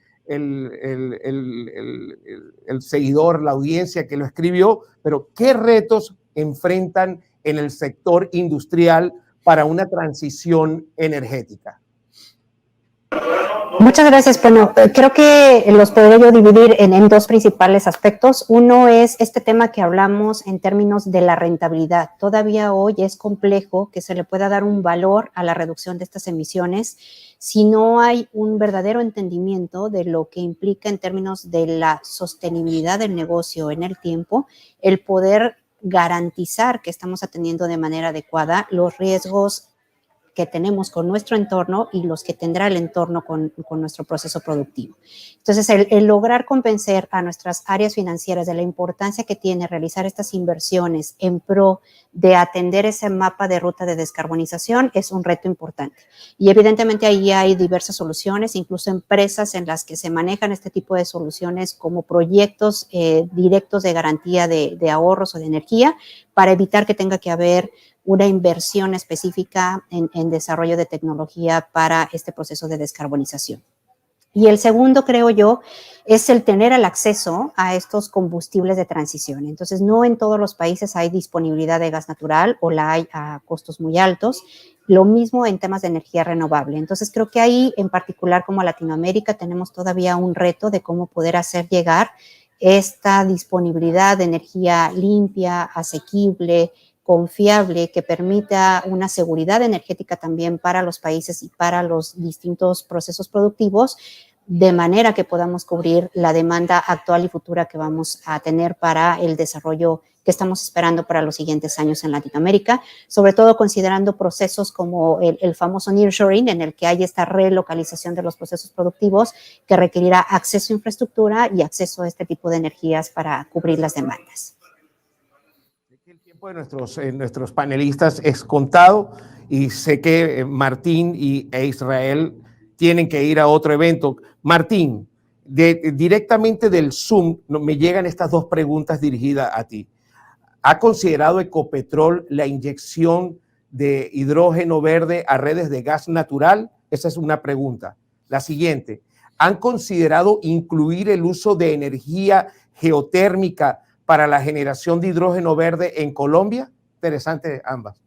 seguidor, la audiencia que lo escribió, pero ¿qué retos enfrentan en el sector industrial para una transición energética? Muchas gracias. Bueno, creo que los podría yo dividir en dos principales aspectos. Uno es este tema que hablamos en términos de la rentabilidad. Todavía hoy es complejo que se le pueda dar un valor a la reducción de estas emisiones si no hay un verdadero entendimiento de lo que implica en términos de la sostenibilidad del negocio en el tiempo, el poder garantizar que estamos atendiendo de manera adecuada los riesgos que tenemos con nuestro entorno y los que tendrá el entorno con nuestro proceso productivo. Entonces, el lograr convencer a nuestras áreas financieras de la importancia que tiene realizar estas inversiones en pro de atender ese mapa de ruta de descarbonización es un reto importante. Y evidentemente ahí hay diversas soluciones, incluso empresas en las que se manejan este tipo de soluciones como proyectos directos de garantía de ahorros o de energía para evitar que tenga que haber una inversión específica en desarrollo de tecnología para este proceso de descarbonización. Y el segundo, creo yo, es el tener el acceso a estos combustibles de transición. Entonces, no en todos los países hay disponibilidad de gas natural o la hay a costos muy altos. Lo mismo en temas de energía renovable. Entonces, creo que ahí, en particular como Latinoamérica, tenemos todavía un reto de cómo poder hacer llegar esta disponibilidad de energía limpia, asequible, confiable, que permita una seguridad energética también para los países y para los distintos procesos productivos, de manera que podamos cubrir la demanda actual y futura que vamos a tener para el desarrollo que estamos esperando para los siguientes años en Latinoamérica, sobre todo considerando procesos como el famoso nearshoring, en el que hay esta relocalización de los procesos productivos que requerirá acceso a infraestructura y acceso a este tipo de energías para cubrir las demandas. El tiempo de nuestros panelistas es contado y sé que Martín e Israel tienen que ir a otro evento. Martín, directamente del Zoom me llegan estas dos preguntas dirigidas a ti. ¿Ha considerado Ecopetrol la inyección de hidrógeno verde a redes de gas natural? Esa es una pregunta. La siguiente, ¿han considerado incluir el uso de energía geotérmica para la generación de hidrógeno verde en Colombia? Interesante ambas.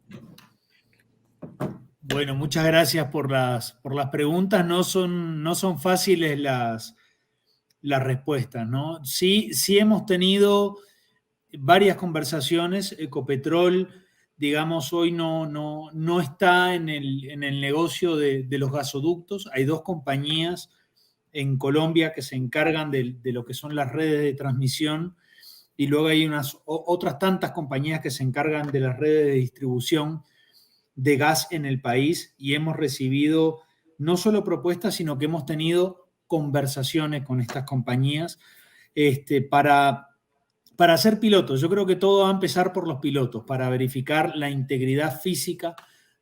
Bueno, muchas gracias por las preguntas. No son fáciles las respuestas, ¿no? Sí hemos tenido varias conversaciones. Ecopetrol, digamos, hoy no está en el negocio de los gasoductos. Hay dos compañías en Colombia que se encargan de lo que son las redes de transmisión y luego hay otras tantas compañías que se encargan de las redes de distribución de gas en el país, y hemos recibido no solo propuestas, sino que hemos tenido conversaciones con estas compañías para ser pilotos. Yo creo que todo va a empezar por los pilotos, para verificar la integridad física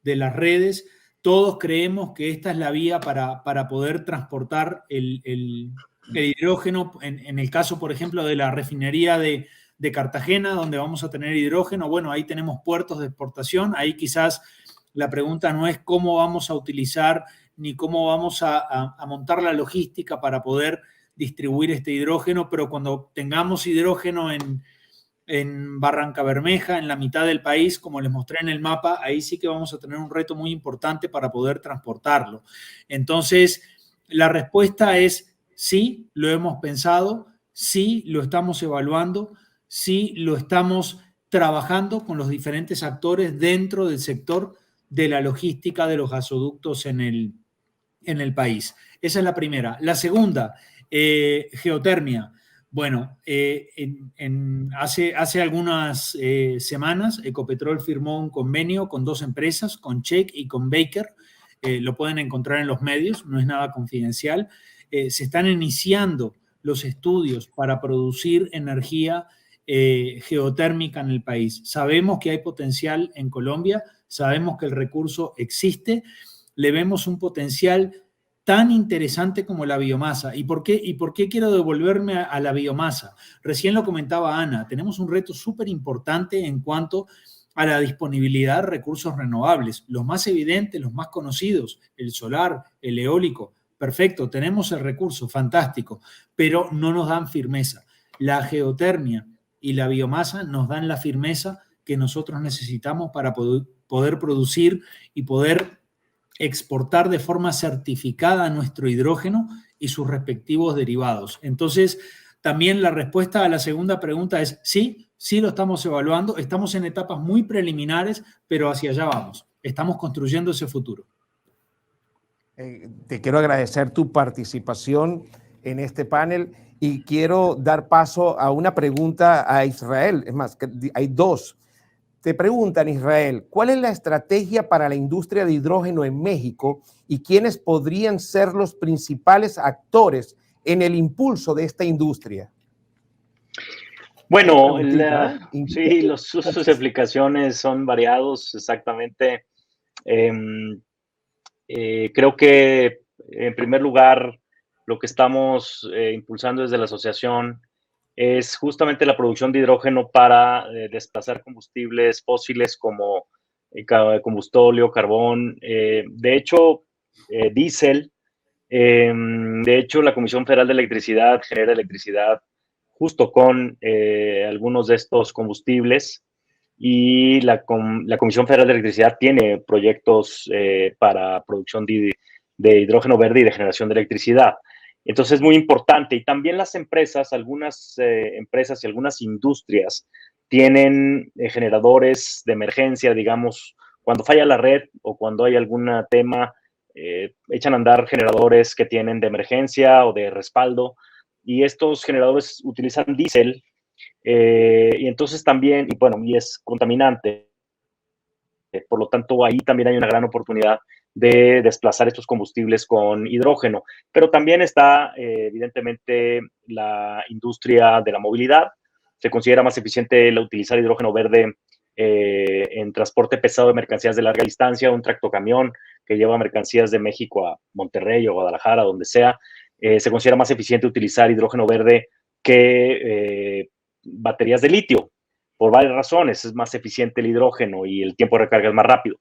de las redes. Todos creemos que esta es la vía para poder transportar el hidrógeno. En el caso, por ejemplo, de la refinería de Cartagena, donde vamos a tener hidrógeno, bueno, ahí tenemos puertos de exportación. Ahí quizás la pregunta no es cómo vamos a utilizar ni cómo vamos a montar la logística para poder distribuir este hidrógeno, pero cuando tengamos hidrógeno en Barranca Bermeja, en la mitad del país, como les mostré en el mapa, ahí sí que vamos a tener un reto muy importante para poder transportarlo. Entonces, la respuesta es sí, lo hemos pensado, sí, lo estamos evaluando, sí, lo estamos trabajando con los diferentes actores dentro del sector de la logística de los gasoductos en el país. Esa es la primera. La segunda, geotermia. Bueno, hace algunas semanas Ecopetrol firmó un convenio con 2 empresas, con Check y con Baker. Lo pueden encontrar en los medios, no es nada confidencial. Se están iniciando los estudios para producir energía geotérmica en el país. Sabemos que hay potencial en Colombia, sabemos que el recurso existe, le vemos un potencial tan interesante como la biomasa. ¿Y por qué quiero devolverme a la biomasa? Recién lo comentaba Ana, tenemos un reto súper importante en cuanto a la disponibilidad de recursos renovables. Los más evidentes, los más conocidos, el solar, el eólico, perfecto, tenemos el recurso, fantástico, pero no nos dan firmeza. La geotermia y la biomasa nos dan la firmeza que nosotros necesitamos para poder producir y poder exportar de forma certificada nuestro hidrógeno y sus respectivos derivados. Entonces, también la respuesta a la segunda pregunta es sí, sí lo estamos evaluando, estamos en etapas muy preliminares, pero hacia allá vamos, estamos construyendo ese futuro. Te quiero agradecer tu participación en este panel y quiero dar paso a una pregunta a Israel. Es más, hay 2. Te preguntan, Israel, ¿cuál es la estrategia para la industria de hidrógeno en México y quiénes podrían ser los principales actores en el impulso de esta industria? Bueno, sí, los usos y aplicaciones son variados, exactamente. Creo que, en primer lugar, lo que estamos impulsando desde la asociación es justamente la producción de hidrógeno para desplazar combustibles fósiles como combustóleo, carbón, de hecho, diésel. De hecho, la Comisión Federal de Electricidad genera electricidad justo con algunos de estos combustibles, y la Comisión Federal de Electricidad tiene proyectos para producción de hidrógeno verde y de generación de electricidad. Entonces es muy importante. Y también las empresas, algunas empresas y algunas industrias tienen generadores de emergencia, digamos, cuando falla la red o cuando hay algún tema, echan a andar generadores que tienen de emergencia o de respaldo, y estos generadores utilizan diésel, y entonces también, y es contaminante. Por lo tanto, ahí también hay una gran oportunidad de desplazar estos combustibles con hidrógeno. Pero también está, evidentemente, la industria de la movilidad. Se considera más eficiente el utilizar hidrógeno verde en transporte pesado de mercancías de larga distancia, un tractocamión que lleva mercancías de México a Monterrey o Guadalajara, donde sea. Se considera más eficiente utilizar hidrógeno verde que baterías de litio, por varias razones. Es más eficiente el hidrógeno y el tiempo de recarga es más rápido.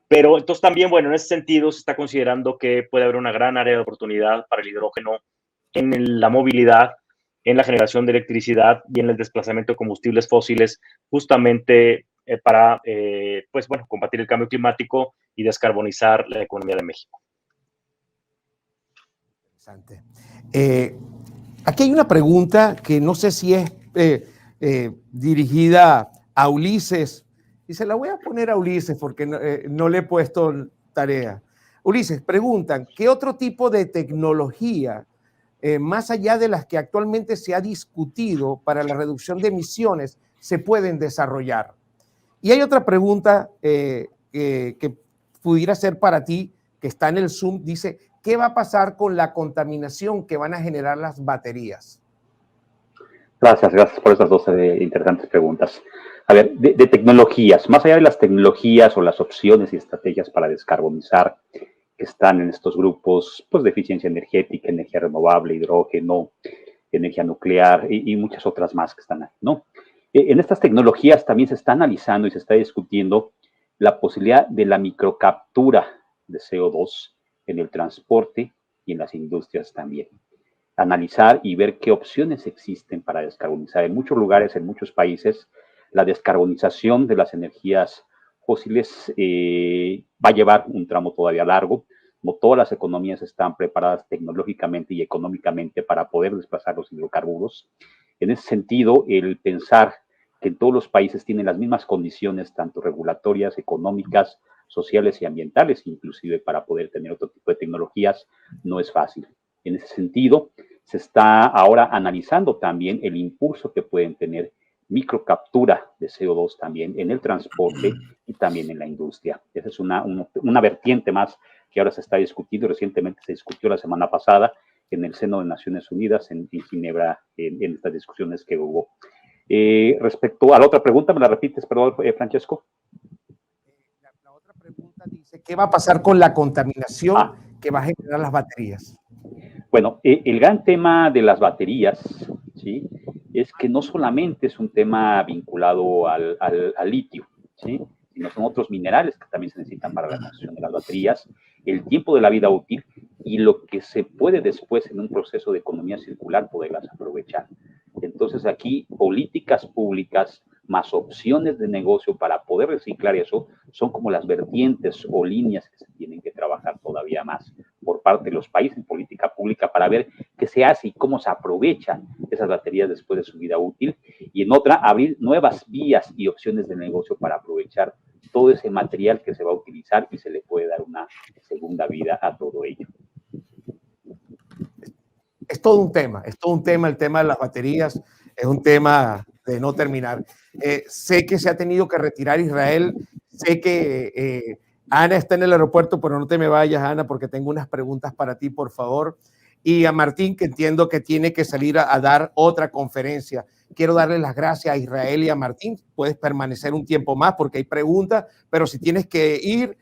Pero entonces también, bueno, en ese sentido se está considerando que puede haber una gran área de oportunidad para el hidrógeno en la movilidad, en la generación de electricidad y en el desplazamiento de combustibles fósiles, justamente para, combatir el cambio climático y descarbonizar la economía de México. Interesante. Aquí hay una pregunta que no sé si es dirigida a Ulises, y se la voy a poner a Ulises porque no le he puesto tarea. Ulises, preguntan, ¿qué otro tipo de tecnología más allá de las que actualmente se ha discutido para la reducción de emisiones, se pueden desarrollar? Y hay otra pregunta que pudiera ser para ti, que está en el Zoom, dice, ¿qué va a pasar con la contaminación que van a generar las baterías? Gracias por esas dos interesantes preguntas. A ver, de tecnologías, más allá de las tecnologías o las opciones y estrategias para descarbonizar que están en estos grupos, pues de eficiencia energética, energía renovable, hidrógeno, energía nuclear y muchas otras más que están ahí, ¿no? En estas tecnologías también se está analizando y se está discutiendo la posibilidad de la microcaptura de CO2 en el transporte y en las industrias también. Analizar y ver qué opciones existen para descarbonizar. En muchos lugares, en muchos países, la descarbonización de las energías fósiles va a llevar un tramo todavía largo. No todas las economías están preparadas tecnológicamente y económicamente para poder desplazar los hidrocarburos. En ese sentido, el pensar que todos los países tienen las mismas condiciones, tanto regulatorias, económicas, sociales y ambientales, inclusive para poder tener otro tipo de tecnologías, no es fácil. En ese sentido, se está ahora analizando también el impulso que pueden tener microcaptura de CO2 también en el transporte y también en la industria. Esa es una vertiente más que ahora se está discutiendo. Recientemente se discutió la semana pasada en el seno de Naciones Unidas en Ginebra, en estas discusiones que hubo. Respecto a la otra pregunta, ¿me la repites, perdón, Francesco? La otra pregunta dice, ¿qué va a pasar con la contaminación que va a generar las baterías? Bueno, el gran tema de las baterías, ¿sí?, es que no solamente es un tema vinculado al litio, ¿sí?, sino son otros minerales que también se necesitan para la construcción de las baterías, el tiempo de la vida útil y lo que se puede después en un proceso de economía circular poderlas aprovechar. Entonces aquí políticas públicas más opciones de negocio para poder reciclar eso son como las vertientes o líneas que se tienen que trabajar todavía más por parte de los países en política pública para ver qué se hace y cómo se aprovechan esas baterías después de su vida útil, y en otra abrir nuevas vías y opciones de negocio para aprovechar todo ese material que se va a utilizar y se le puede dar una segunda vida a todo ello. Es todo un tema el tema de las baterías, es un tema de no terminar. Sé que se ha tenido que retirar Israel, sé que Ana está en el aeropuerto, pero no te me vayas, Ana, porque tengo unas preguntas para ti, por favor. Y a Martín, que entiendo que tiene que salir a dar otra conferencia. Quiero darle las gracias a Israel y a Martín. Puedes permanecer un tiempo más porque hay preguntas, pero si tienes que ir,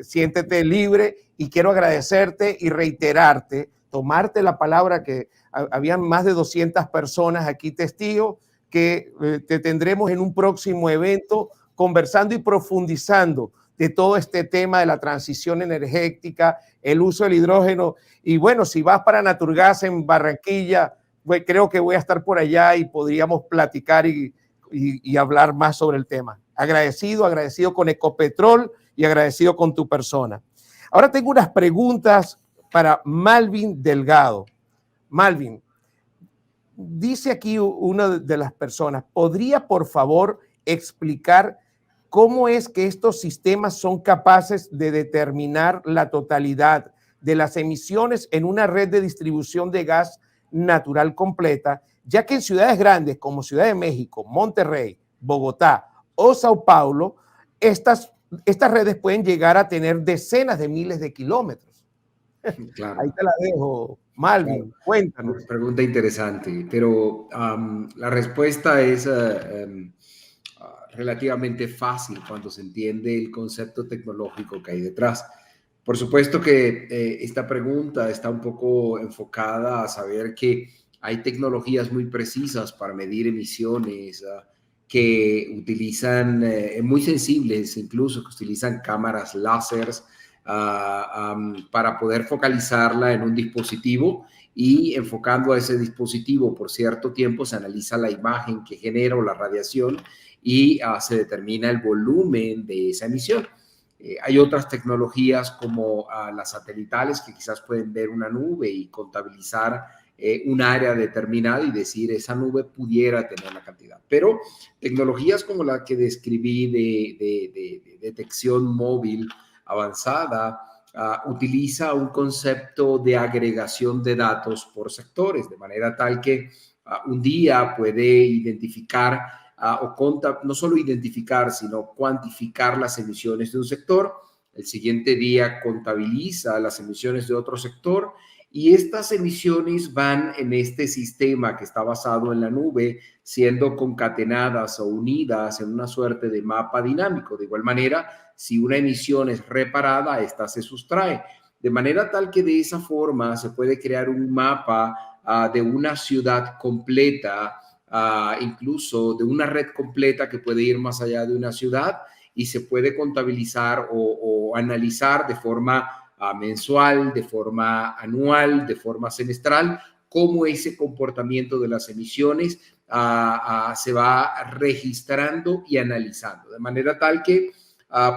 siéntete libre, y quiero agradecerte y reiterarte, tomarte la palabra, que habían más de 200 personas aquí testigos, que te tendremos en un próximo evento conversando y profundizando de todo este tema de la transición energética, el uso del hidrógeno. Y bueno, si vas para Naturgas en Barranquilla, pues creo que voy a estar por allá y podríamos platicar y hablar más sobre el tema. Agradecido con Ecopetrol y agradecido con tu persona. Ahora tengo unas preguntas para Malvin Delgado. Malvin, dice aquí una de las personas, ¿podría por favor explicar cómo es que estos sistemas son capaces de determinar la totalidad de las emisiones en una red de distribución de gas natural completa, ya que en ciudades grandes como Ciudad de México, Monterrey, Bogotá o Sao Paulo, estas redes pueden llegar a tener decenas de miles de kilómetros? Claro. Ahí te la dejo, Malvin, claro. Cuéntanos. Pregunta interesante, pero la respuesta es relativamente fácil cuando se entiende el concepto tecnológico que hay detrás. Por supuesto que esta pregunta está un poco enfocada a saber que hay tecnologías muy precisas para medir emisiones que utilizan, muy sensibles incluso, que utilizan cámaras láseres para poder focalizarla en un dispositivo, y enfocando a ese dispositivo por cierto tiempo se analiza la imagen que genera o la radiación y se determina el volumen de esa emisión. Hay otras tecnologías como las satelitales que quizás pueden ver una nube y contabilizar un área determinada y decir esa nube pudiera tener la cantidad. Pero tecnologías como la que describí de detección móvil avanzada utiliza un concepto de agregación de datos por sectores, de manera tal que un día puede identificar no solo identificar, sino cuantificar las emisiones de un sector. El siguiente día contabiliza las emisiones de otro sector y estas emisiones van en este sistema que está basado en la nube, siendo concatenadas o unidas en una suerte de mapa dinámico. De igual manera, si una emisión es reparada, esta se sustrae. De manera tal que de esa forma se puede crear un mapa de una ciudad completa, incluso de una red completa que puede ir más allá de una ciudad, y se puede contabilizar o analizar de forma mensual, de forma anual, de forma semestral, cómo ese comportamiento de las emisiones se va registrando y analizando, de manera tal que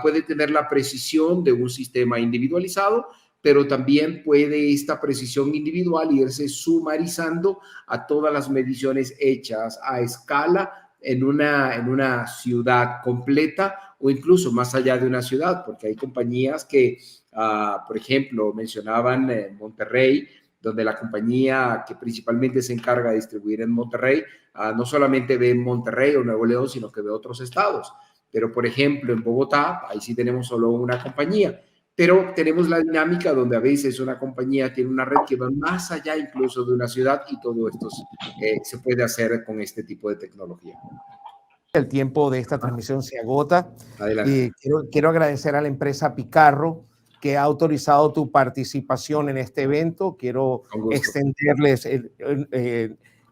puede tener la precisión de un sistema individualizado, pero también puede esta precisión individual irse sumarizando a todas las mediciones hechas a escala en una ciudad completa o incluso más allá de una ciudad, porque hay compañías que, por ejemplo, mencionaban Monterrey, donde la compañía que principalmente se encarga de distribuir en Monterrey, no solamente ve Monterrey o Nuevo León, sino que ve otros estados. Pero, por ejemplo, en Bogotá, ahí sí tenemos solo una compañía. Pero tenemos la dinámica donde a veces una compañía tiene una red que va más allá incluso de una ciudad y todo esto se puede hacer con este tipo de tecnología. El tiempo de esta transmisión se agota. Adelante. Quiero agradecer a la empresa Picarro que ha autorizado tu participación en este evento. Quiero extenderles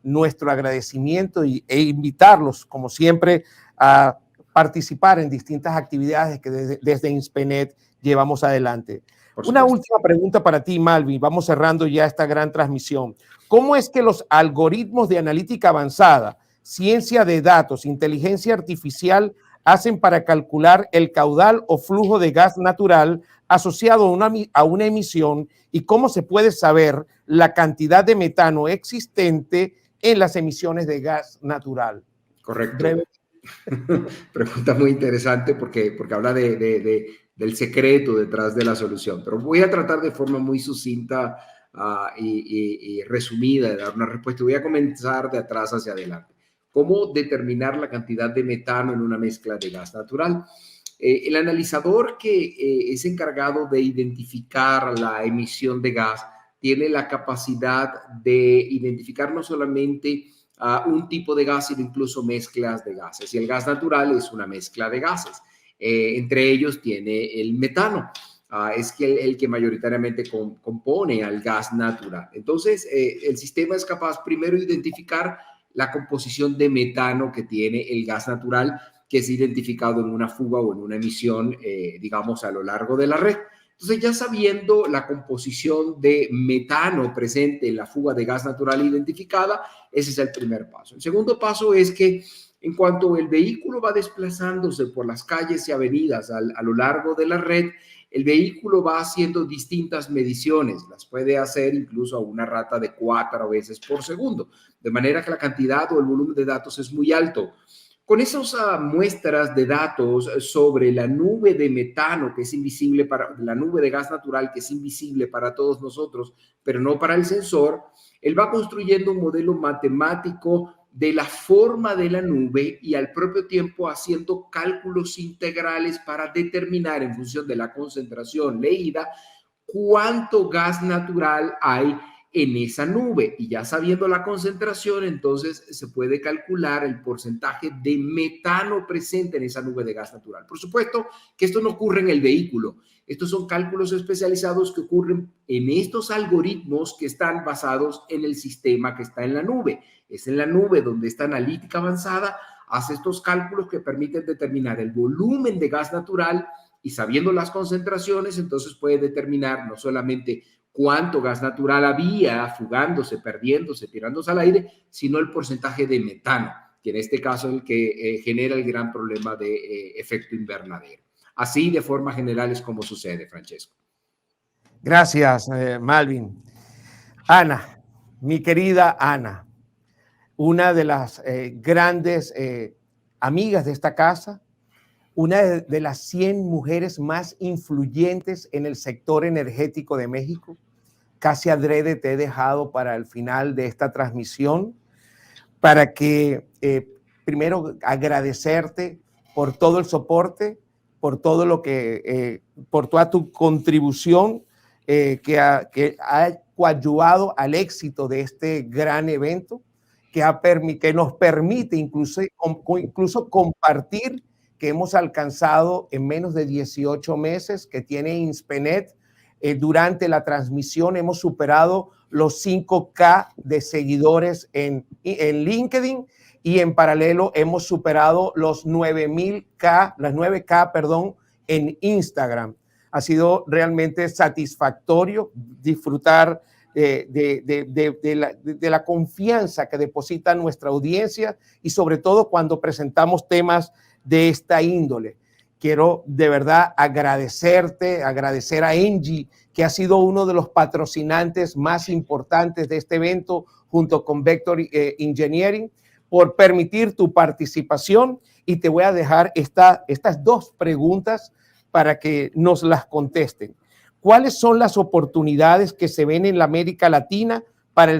nuestro agradecimiento e invitarlos, como siempre, a participar en distintas actividades que desde INSPENET llevamos adelante. Una última pregunta para ti, Malvin. Vamos cerrando ya esta gran transmisión. ¿Cómo es que los algoritmos de analítica avanzada, ciencia de datos, inteligencia artificial hacen para calcular el caudal o flujo de gas natural asociado a una emisión y cómo se puede saber la cantidad de metano existente en las emisiones de gas natural? Correcto. Breve. Pregunta muy interesante porque habla del secreto detrás de la solución, pero voy a tratar de forma muy sucinta y resumida de dar una respuesta. Voy a comenzar de atrás hacia adelante. ¿Cómo determinar la cantidad de metano en una mezcla de gas natural? El analizador que es encargado de identificar la emisión de gas tiene la capacidad de identificar no solamente un tipo de gas, sino incluso mezclas de gases. Y el gas natural es una mezcla de gases. Entre ellos tiene el metano. Es el que mayoritariamente compone al gas natural. Entonces, el sistema es capaz primero de identificar la composición de metano que tiene el gas natural, que es identificado en una fuga o en una emisión, digamos, a lo largo de la red. Entonces, ya sabiendo la composición de metano presente en la fuga de gas natural identificada, ese es el primer paso. El segundo paso es que en cuanto el vehículo va desplazándose por las calles y avenidas a lo largo de la red, el vehículo va haciendo distintas mediciones, las puede hacer incluso a una rata de 4 veces por segundo, de manera que la cantidad o el volumen de datos es muy alto. Con esas muestras de datos sobre la nube de metano, que es invisible para la nube de gas natural, que es invisible para todos nosotros, pero no para el sensor, él va construyendo un modelo matemático de la forma de la nube y al propio tiempo haciendo cálculos integrales para determinar en función de la concentración leída cuánto gas natural hay en esa nube. Y ya sabiendo la concentración, entonces se puede calcular el porcentaje de metano presente en esa nube de gas natural. Por supuesto que esto no ocurre en el vehículo. Estos son cálculos especializados que ocurren en estos algoritmos que están basados en el sistema que está en la nube. Es en la nube donde esta analítica avanzada hace estos cálculos que permiten determinar el volumen de gas natural y sabiendo las concentraciones, entonces puede determinar no solamente cuánto gas natural había fugándose, perdiéndose, tirándose al aire, sino el porcentaje de metano, que en este caso es el que genera el gran problema de efecto invernadero. Así, de forma general, es como sucede, Francesco. Gracias, Malvin. Ana, mi querida Ana, una de las grandes amigas de esta casa, una de las 100 mujeres más influyentes en el sector energético de México. Casi adrede te he dejado para el final de esta transmisión, para que primero agradecerte por todo el soporte, por todo lo que, por toda tu contribución que ha coadyuvado al éxito de este gran evento, que nos permite incluso compartir que hemos alcanzado en menos de 18 meses que tiene Inspenet. Durante la transmisión hemos superado los 5K de seguidores en LinkedIn, y en paralelo hemos superado los 9K, perdón, en Instagram. Ha sido realmente satisfactorio disfrutar de la confianza que deposita nuestra audiencia, y sobre todo cuando presentamos temas de esta índole. Quiero de verdad agradecer a Engie, que ha sido uno de los patrocinantes más importantes de este evento, junto con Vector Engineering, por permitir tu participación. Y te voy a dejar estas dos preguntas para que nos las contesten. ¿Cuáles son las oportunidades que se ven en la América Latina para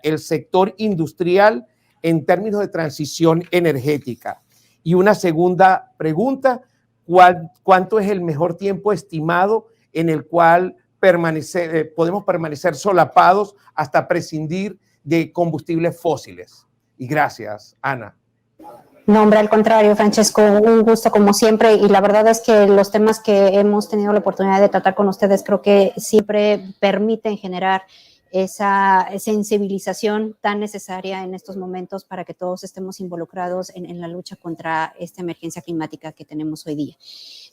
el sector industrial en términos de transición energética? Y una segunda pregunta, ¿cuánto es el mejor tiempo estimado en el cual podemos permanecer solapados hasta prescindir de combustibles fósiles? Y gracias, Ana. No, hombre, al contrario, Francesco, un gusto como siempre, y la verdad es que los temas que hemos tenido la oportunidad de tratar con ustedes creo que siempre permiten generar esa sensibilización tan necesaria en estos momentos para que todos estemos involucrados en la lucha contra esta emergencia climática que tenemos hoy día.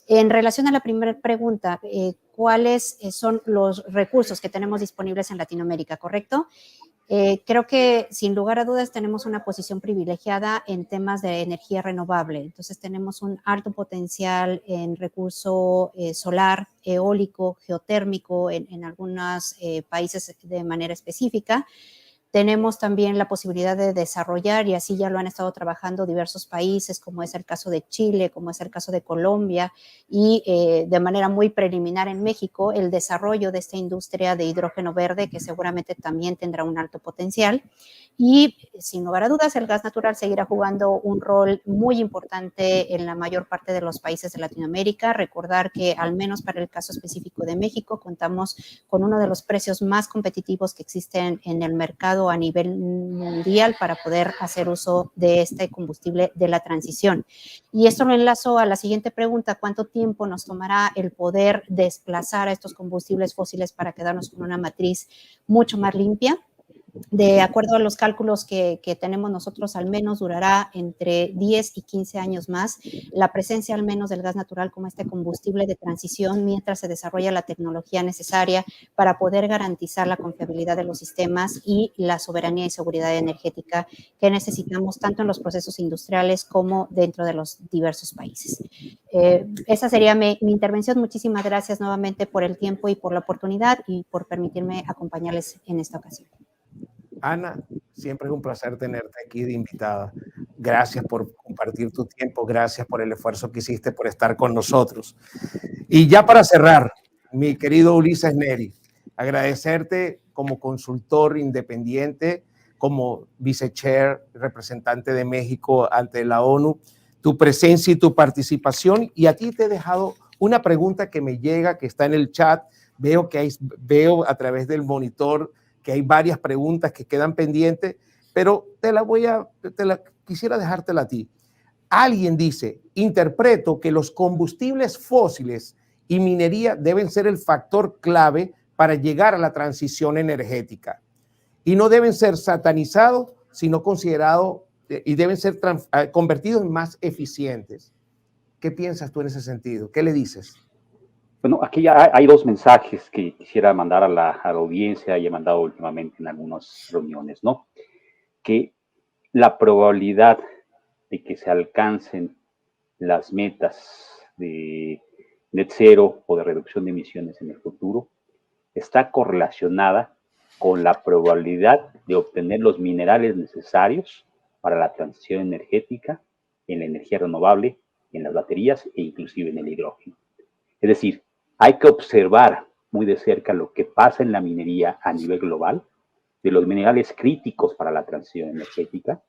En relación a la primera pregunta, ¿cuáles son los recursos que tenemos disponibles en Latinoamérica, correcto? Creo que sin lugar a dudas tenemos una posición privilegiada en temas de energía renovable. Entonces tenemos un alto potencial en recurso solar, eólico, geotérmico en algunos países de manera específica. Tenemos también la posibilidad de desarrollar, y así ya lo han estado trabajando diversos países, como es el caso de Chile, como es el caso de Colombia, y de manera muy preliminar en México, el desarrollo de esta industria de hidrógeno verde, que seguramente también tendrá un alto potencial. Y sin lugar a dudas, el gas natural seguirá jugando un rol muy importante en la mayor parte de los países de Latinoamérica. Recordar que, al menos para el caso específico de México, contamos con uno de los precios más competitivos que existen en el mercado a nivel mundial para poder hacer uso de este combustible de la transición. Y esto lo enlazo a la siguiente pregunta: ¿cuánto tiempo nos tomará el poder desplazar a estos combustibles fósiles para quedarnos con una matriz mucho más limpia? De acuerdo a los cálculos que tenemos nosotros, al menos durará entre 10 y 15 años más la presencia al menos del gas natural como este combustible de transición, mientras se desarrolla la tecnología necesaria para poder garantizar la confiabilidad de los sistemas y la soberanía y seguridad energética que necesitamos tanto en los procesos industriales como dentro de los diversos países. Esa sería mi intervención. Muchísimas gracias nuevamente por el tiempo y por la oportunidad y por permitirme acompañarles en esta ocasión. Ana, siempre es un placer tenerte aquí de invitada. Gracias por compartir tu tiempo, gracias por el esfuerzo que hiciste por estar con nosotros. Y ya para cerrar, mi querido Ulises Neri, agradecerte como consultor independiente, como vicechair, representante de México ante la ONU, tu presencia y tu participación. Y a ti te he dejado una pregunta que me llega, que está en el chat. Veo a través del monitor que hay varias preguntas que quedan pendientes, pero quisiera dejártela a ti. Alguien dice: interpreto que los combustibles fósiles y minería deben ser el factor clave para llegar a la transición energética y no deben ser satanizados, sino considerados y deben ser convertidos en más eficientes. ¿Qué piensas tú en ese sentido? ¿Qué le dices? Bueno, aquí ya hay dos mensajes que quisiera mandar a la audiencia y he mandado últimamente en algunas reuniones, ¿no? Que la probabilidad de que se alcancen las metas de net cero o de reducción de emisiones en el futuro está correlacionada con la probabilidad de obtener los minerales necesarios para la transición energética en la energía renovable en las baterías e inclusive en el hidrógeno. Es decir, hay que observar muy de cerca lo que pasa en la minería a nivel global, de los minerales críticos para la transición energética,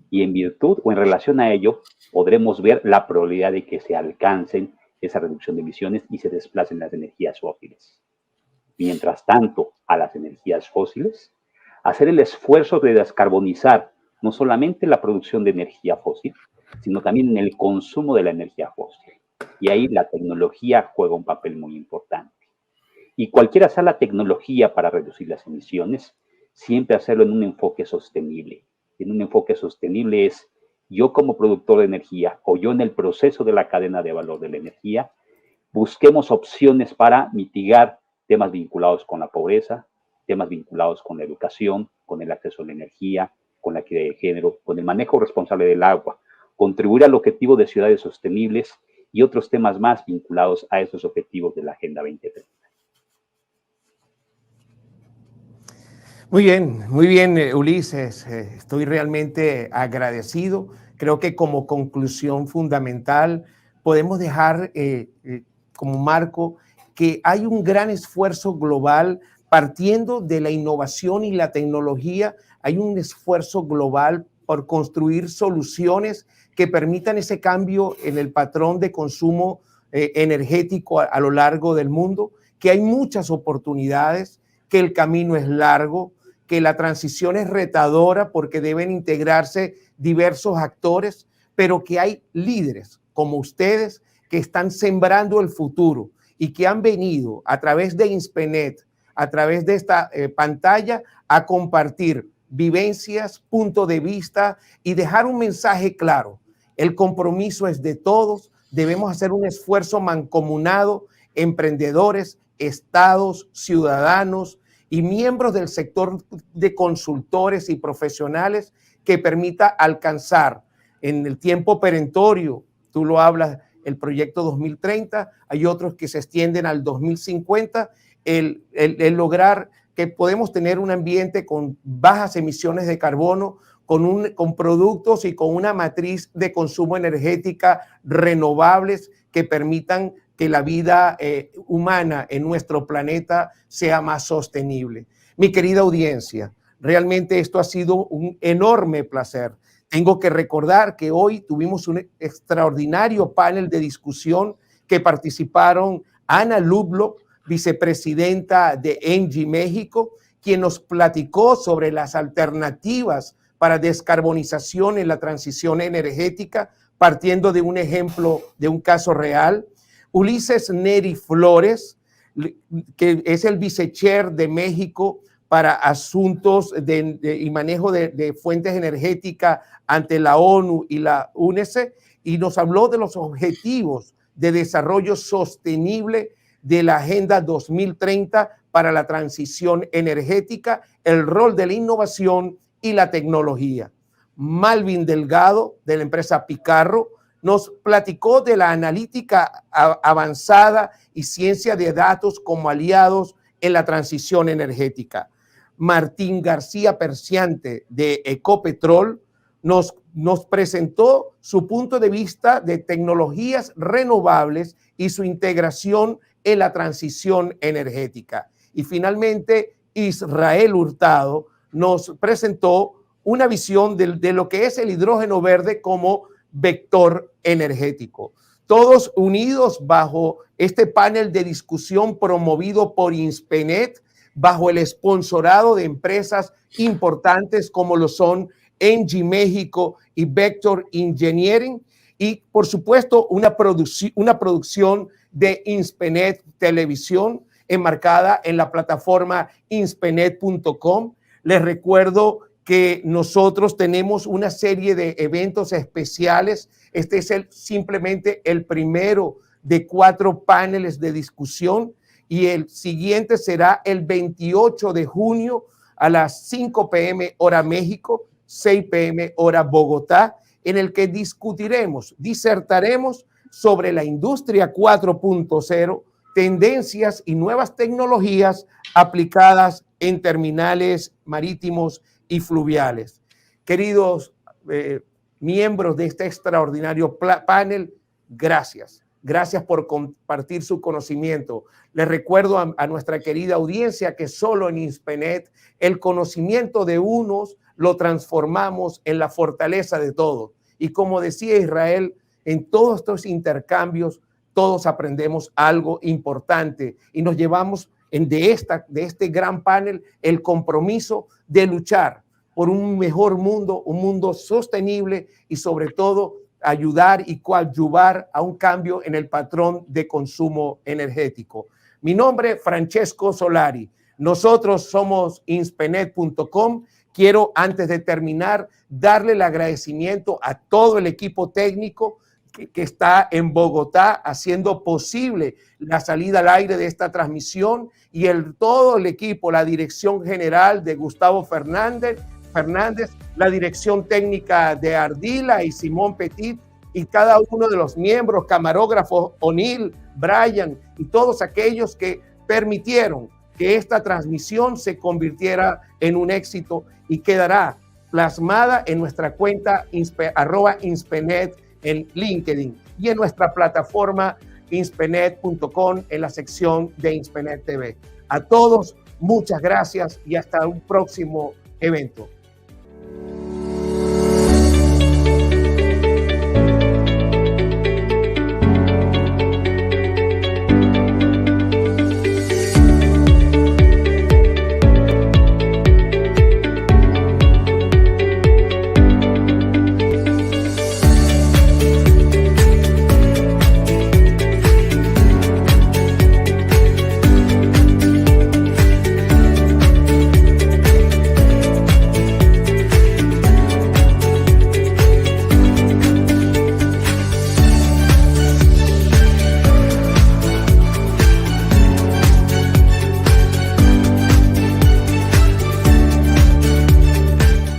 y en virtud o en relación a ello podremos ver la probabilidad de que se alcancen esa reducción de emisiones y se desplacen las energías fósiles. Mientras tanto, a las energías fósiles, hacer el esfuerzo de descarbonizar no solamente la producción de energía fósil, sino también en el consumo de la energía fósil. Y ahí la tecnología juega un papel muy importante. Y cualquiera sea la tecnología para reducir las emisiones, siempre hacerlo en un enfoque sostenible. En un enfoque sostenible es yo como productor de energía o yo en el proceso de la cadena de valor de la energía, busquemos opciones para mitigar temas vinculados con la pobreza, temas vinculados con la educación, con el acceso a la energía, con la equidad de género, con el manejo responsable del agua, contribuir al objetivo de ciudades sostenibles y otros temas más vinculados a esos objetivos de la Agenda 2030. Muy bien, Ulises. Estoy realmente agradecido. Creo que como conclusión fundamental podemos dejar como marco que hay un gran esfuerzo global partiendo de la innovación y la tecnología. Hay un esfuerzo global por construir soluciones que permitan ese cambio en el patrón de consumo energético a lo largo del mundo, que hay muchas oportunidades, que el camino es largo, que la transición es retadora porque deben integrarse diversos actores, pero que hay líderes como ustedes que están sembrando el futuro y que han venido a través de INSPENET, a través de esta pantalla, a compartir vivencias, punto de vista y dejar un mensaje claro. El compromiso es de todos, debemos hacer un esfuerzo mancomunado, emprendedores, estados, ciudadanos y miembros del sector de consultores y profesionales que permita alcanzar en el tiempo perentorio, tú lo hablas, el proyecto 2030, hay otros que se extienden al 2050, el lograr que podemos tener un ambiente con bajas emisiones de carbono, con productos y con una matriz de consumo energética renovables que permitan que la vida humana en nuestro planeta sea más sostenible. Mi querida audiencia, realmente esto ha sido un enorme placer. Tengo que recordar que hoy tuvimos un extraordinario panel de discusión que participaron Ana Lublock, vicepresidenta de ENGIE México, quien nos platicó sobre las alternativas para descarbonización en la transición energética, partiendo de un ejemplo, de un caso real. Ulises Neri Flores, que es el vicechair de México para asuntos y manejo de fuentes energéticas ante la ONU y la UNECE, y nos habló de los objetivos de desarrollo sostenible de la Agenda 2030 para la transición energética, el rol de la innovación y la tecnología. Malvin Delgado, de la empresa Picarro, nos platicó de la analítica avanzada y ciencia de datos como aliados en la transición energética. Martín García Perciante, de Ecopetrol, nos presentó su punto de vista de tecnologías renovables y su integración en la transición energética. Y finalmente, Israel Hurtado nos presentó una visión de lo que es el hidrógeno verde como vector energético. Todos unidos bajo este panel de discusión promovido por INSPENET, bajo el sponsorado de empresas importantes como lo son ENGIE México y Vector Engineering, y por supuesto una producción de INSPENET Televisión enmarcada en la plataforma inspenet.com. Les recuerdo que nosotros tenemos una serie de eventos especiales. Este es simplemente el primero de 4 paneles de discusión, y el siguiente será el 28 de junio a las 5 p.m. hora México, 6 p.m. hora Bogotá, en el que disertaremos sobre la industria 4.0, tendencias y nuevas tecnologías aplicadas en terminales marítimos y fluviales. Queridos miembros de este extraordinario panel, gracias. Gracias por compartir su conocimiento. Les recuerdo a nuestra querida audiencia que solo en Inspenet el conocimiento de unos lo transformamos en la fortaleza de todos. Y como decía Israel, en todos estos intercambios todos aprendemos algo importante y nos llevamos de este gran panel el compromiso de luchar por un mejor mundo, un mundo sostenible y sobre todo ayudar y coadyuvar a un cambio en el patrón de consumo energético. Mi nombre es Francesco Solari. Nosotros somos inspenet.com. Quiero, antes de terminar, darle el agradecimiento a todo el equipo técnico que está en Bogotá haciendo posible la salida al aire de esta transmisión y todo el equipo, la dirección general de Gustavo Fernández, la dirección técnica de Ardila y Simón Petit y cada uno de los miembros, camarógrafos O'Neill, Brian y todos aquellos que permitieron que esta transmisión se convirtiera en un éxito y quedará plasmada en nuestra cuenta @inspenet en LinkedIn y en nuestra plataforma inspenet.com en la sección de Inspenet TV. A todos, muchas gracias y hasta un próximo evento.